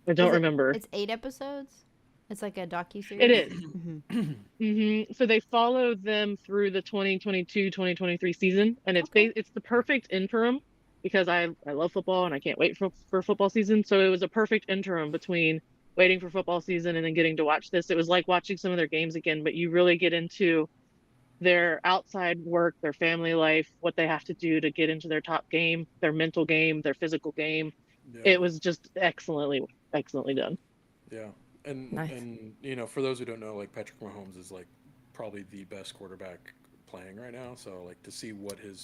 I don't Is it- remember. It's 8 episodes. It's like a docuseries. It is. Mhm. So they followed them through the 2022-2023 season, and it's Okay. it's the perfect interim because I love football and I can't wait for football season. So it was a perfect interim between waiting for football season and then getting to watch this. It was like watching some of their games again, but you really get into their outside work, their family life, what they have to do to get into their top game, their mental game, their physical game. Yeah. It was just excellently done. Yeah, and Nice. and you know, for those who don't know, like Patrick Mahomes is like probably the best quarterback playing right now. So like to see what his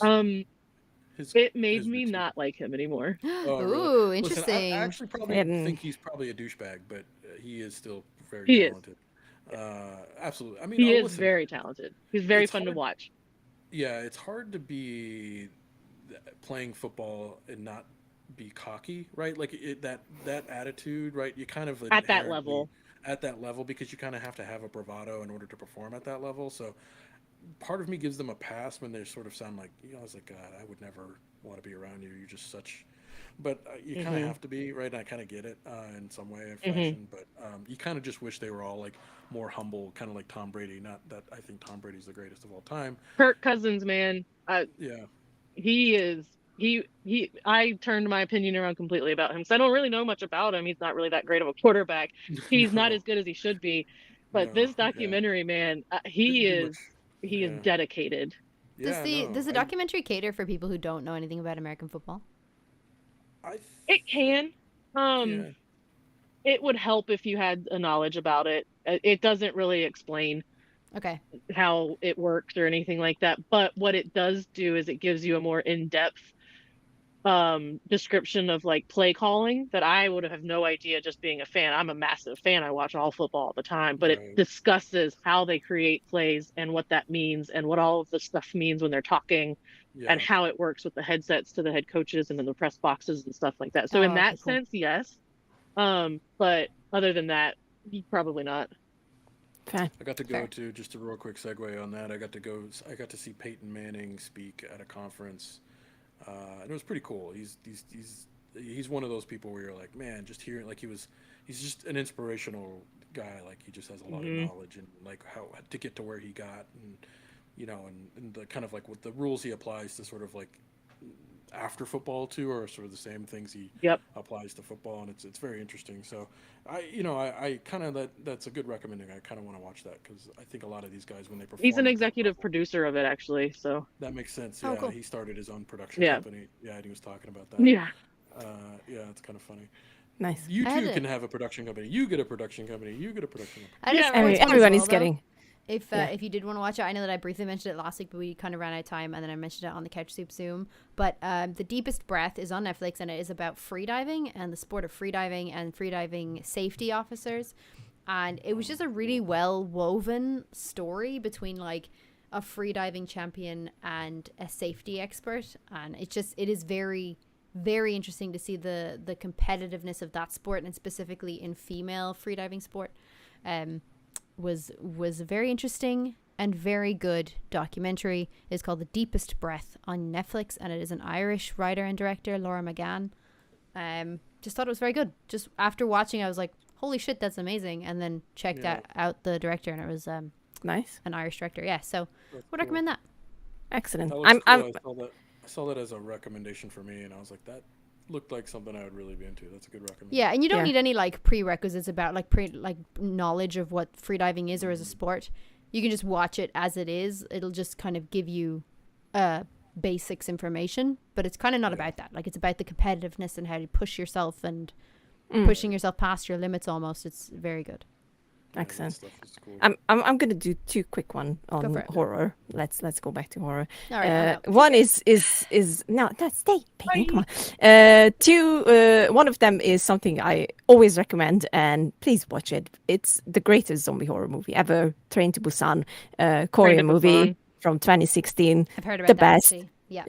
It made his me routine- not like him anymore. Oh, really? Ooh, Listen, interesting. I actually probably And- think he's probably a douchebag, but he is still very He is. talented. Absolutely. I mean, He is listen, very talented. He's very It's fun to hard- watch. Yeah, it's hard to be playing football and not be cocky, right? Like that attitude, right? You kind of At that inherently- level. at that level, because you kind of have to have a bravado in order to perform at that level. So part of me gives them a pass when they sort of sound like, I was like, God, I would never want to be around you. You're just such, but you kind of have to be, right? And I kind of get it in some way or fashion, but you kind of just wish they were all like more humble, kind of like Tom Brady. Not that I think Tom Brady's the greatest of all time. Kirk Cousins, man, Yeah. he is. I turned my opinion around completely about him because I don't really know much about him. He's not really that great of a quarterback. He's not as good as he should be. But this documentary, man, he is dedicated. Does the documentary cater for people who don't know anything about American football? It can. It would help if you had a knowledge about it. It doesn't really explain how it works or anything like that. But what it does do is it gives you a more in-depth description of like play calling that I would have no idea just being a fan. I'm a massive fan. I watch all football all the time, but it discusses how they create plays and what that means and what all of the stuff means when they're talking and how it works with the headsets to the head coaches and then the press boxes and stuff like that. So in that sense, yes. But other than that, probably not. Okay. I got to go to, just a real quick segue on that. I got to see Peyton Manning speak at a conference. And it was pretty cool. He's one of those people where you're like, man, just hearing, like he's just an inspirational guy. Like he just has a lot of knowledge and like how to get to where he got, and and the kind of like what the rules he applies to sort of like after football too are sort of the same things he applies to football, and it's very interesting. So I kind of that's a good recommending. I kind of want to watch that because I think a lot of these guys when they perform. He's an executive producer of it actually, so that makes sense. Oh, Yeah, cool. he started his own production company. Yeah, and he was talking about that. Yeah. Yeah, it's kind of funny. Nice. You too can have a production company. You get a production company. You get a production company. I just want to Everyone as is well, getting. If you did want to watch it, I know that I briefly mentioned it last week, but we kind of ran out of time, and then I mentioned it on the CouchSoup Zoom. But The Deepest Breath is on Netflix, and it is about freediving and the sport of freediving and freediving safety officers. And it was just a really well woven story between like a freediving champion and a safety expert, and it is very, very interesting to see the competitiveness of that sport, and specifically in female freediving sport. Was a very interesting and very good documentary. It's called The Deepest Breath on Netflix, and it is an Irish writer and director, Laura McGann. Just thought it was very good. Just after watching, I was like, holy shit, that's amazing. And then checked out the director, and it was Nice. an Irish director. Yeah, so would recommend that. Excellent. That looks cool. I saw that as a recommendation for me, and I was like, that looked like something I would really be into. That's a good recommendation. Yeah, and you don't need any like prerequisites about like knowledge of what freediving is or as a sport. You can just watch it as it is. It'll just kind of give you basics information, but it's kind of not about that. Like it's about the competitiveness and how to push yourself and pushing yourself past your limits almost. It's very good. Excellent. Cool. I'm gonna do two quick one on horror. Let's go back to horror. All right, one is no, that's stay. Peyton, come on. Two. One of them is something I always recommend, and please watch it. It's the greatest zombie horror movie ever. Train to Busan, Korean movie from 2016. I've heard about the that. best. Actually. Yeah.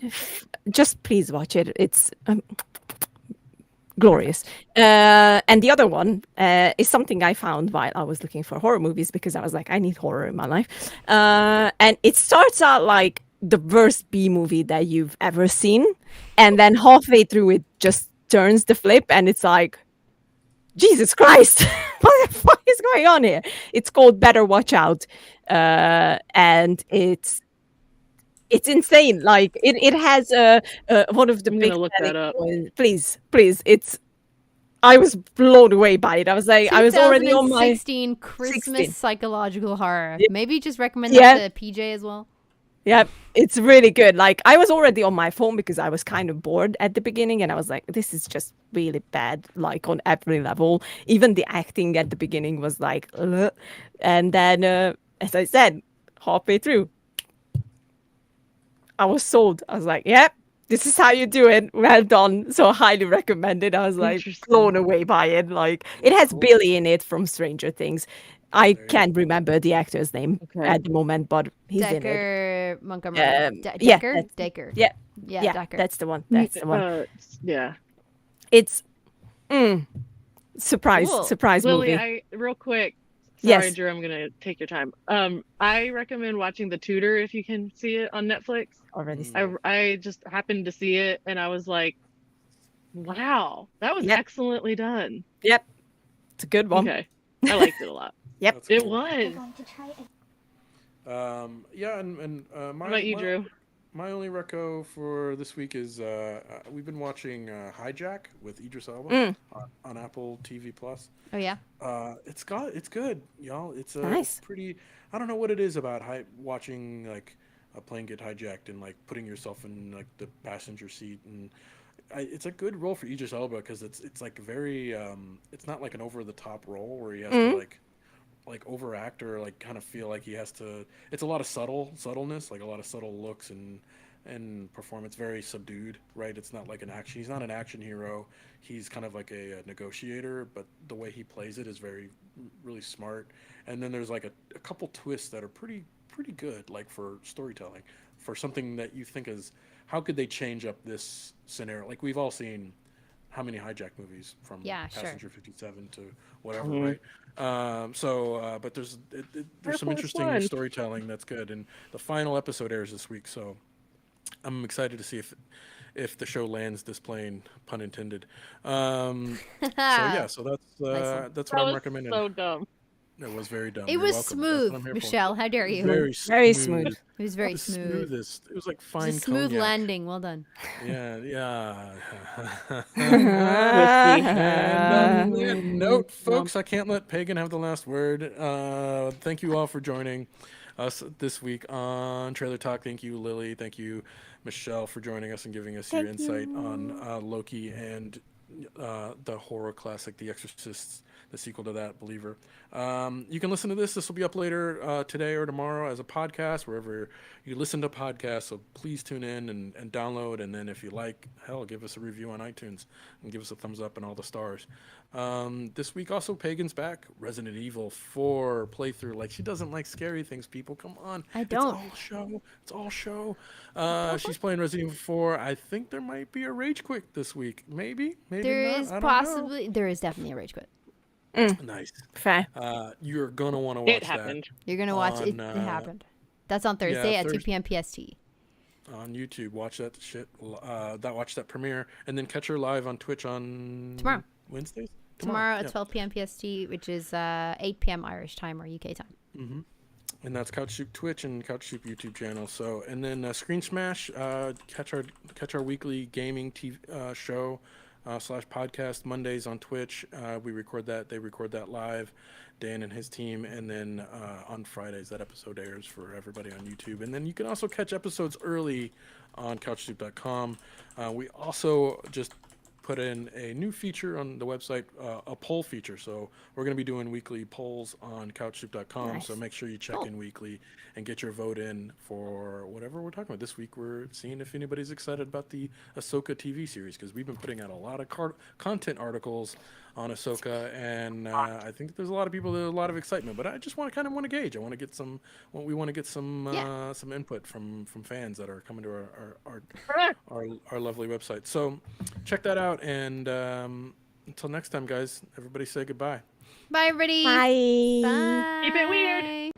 Just please watch it. It's glorious. And the other one is something I found while I was looking for horror movies, because I was like, I need horror in my life. And it starts out like the worst B movie that you've ever seen, and then halfway through it just turns the flip, and it's like, Jesus Christ, what the fuck is going on here? It's called Better Watch Out, and it's insane. Like it has one of the I'm big gonna look that up. Please, I was blown away by it. I was like, I was already on my 2016 Christmas 16. psychological horror. Yeah. Maybe just recommend that to PJ as well. Yeah, it's really good. Like I was already on my phone because I was kind of bored at the beginning, and I was like, this is just really bad, like on every level. Even the acting at the beginning was like, ugh. And then as I said, halfway through, I was sold. I was like, yep, this is how you do it. Well done. So highly recommended. I was like blown away by it. Like it has Billy in it from Stranger Things. I can't remember the actor's name at the moment, but he's in it. Decker Montgomery. Yeah, Decker. Yeah, Decker. that's the one. That's the one. Yeah. It's surprise Lily, movie. real quick, Sorry, Yes. Drew, I'm gonna take your time. I recommend watching The Tutor if you can see it on Netflix. Already. I just happened to see it and I was like, wow, that was Yep. excellently done. Yep. It's a good one. Okay. I liked it a lot. Yep. That's It cool. was. Yeah, and What about you, Drew? My only reco for this week is we've been watching Hijack with Idris Elba on Apple TV Plus. Oh yeah. It's good, y'all. It's Nice. pretty. I don't know what it is about watching like a plane get hijacked and like putting yourself in like the passenger seat, and it's a good role for Idris Elba because it's like very it's not like an over the top role where he has to like overact or like kind of feel like he has to. It's a lot of subtleness, like a lot of subtle looks and performance, very subdued, right? It's not like an action. He's not an action hero. He's kind of like a negotiator, but the way he plays it is really smart. And then there's like a couple twists that are pretty good, like for storytelling, for something that you think is how could they change up this scenario? Like we've all seen how many hijack movies from Passenger 57 to whatever, right? But there's some interesting storytelling that's good, and the final episode airs this week, so I'm excited to see if the show lands this plane, pun intended. So that's what I'm recommending. So dumb. It was very dumb. It You're was welcome. smooth, That's what I'm here Michelle. How dare you? Very smooth. It was very The smooth. smoothest. It was like It fine was a smooth cognac. landing. Well done. Yeah. And on that note, folks, I can't let Pagan have the last word. Thank you all for joining us this week on Trailer Talk. Thank you, Lily. Thank you, Michelle, for joining us and giving us your insight on Loki and the horror classic, The Exorcist, the sequel to that, Believer. You can listen to this. This will be up later today or tomorrow as a podcast, wherever you listen to podcasts. So please tune in and download. And then if you like, hell, give us a review on iTunes and give us a thumbs up and all the stars. This week also, Pagan's back. Resident Evil 4 playthrough. Like, she doesn't like scary things, people. Come on. I don't. It's all show. She's playing Resident Evil 4. I think there might be a rage quit this week. Maybe There not. is I don't possibly. There is definitely a rage quit. know. Nice. Fair. You're gonna want to watch It happened. You're gonna watch it. It On, happened. That's on Thursday at 2 Thursday. p.m. PST. on YouTube. Watch that shit. Watch that premiere, and then catch her live on Twitch on Tomorrow. Wednesdays. Tomorrow at yeah. 12 p.m. PST, which is 8 p.m. Irish time or UK time. And that's CouchSoup Twitch and CouchSoup YouTube channel. So, and then Screen Smash. Catch our weekly gaming TV show / podcast Mondays on Twitch. We record that. They record that live. Dan and his team, and then on Fridays that episode airs for everybody on YouTube. And then you can also catch episodes early on CouchSoup.com. We also just put in a new feature on the website, a poll feature. So we're going to be doing weekly polls on CouchSoup.com. Nice. So make sure you check in weekly and get your vote in for whatever we're talking about. This week we're seeing if anybody's excited about the Ahsoka TV series, because we've been putting out a lot of content articles on Ahsoka, and I think there's a lot of people, there's a lot of excitement. But I just want to gauge. We want to get some input from fans that are coming to our lovely website. So check that out, and until next time, guys, everybody say goodbye. Bye, everybody. Bye. Bye. Keep it weird.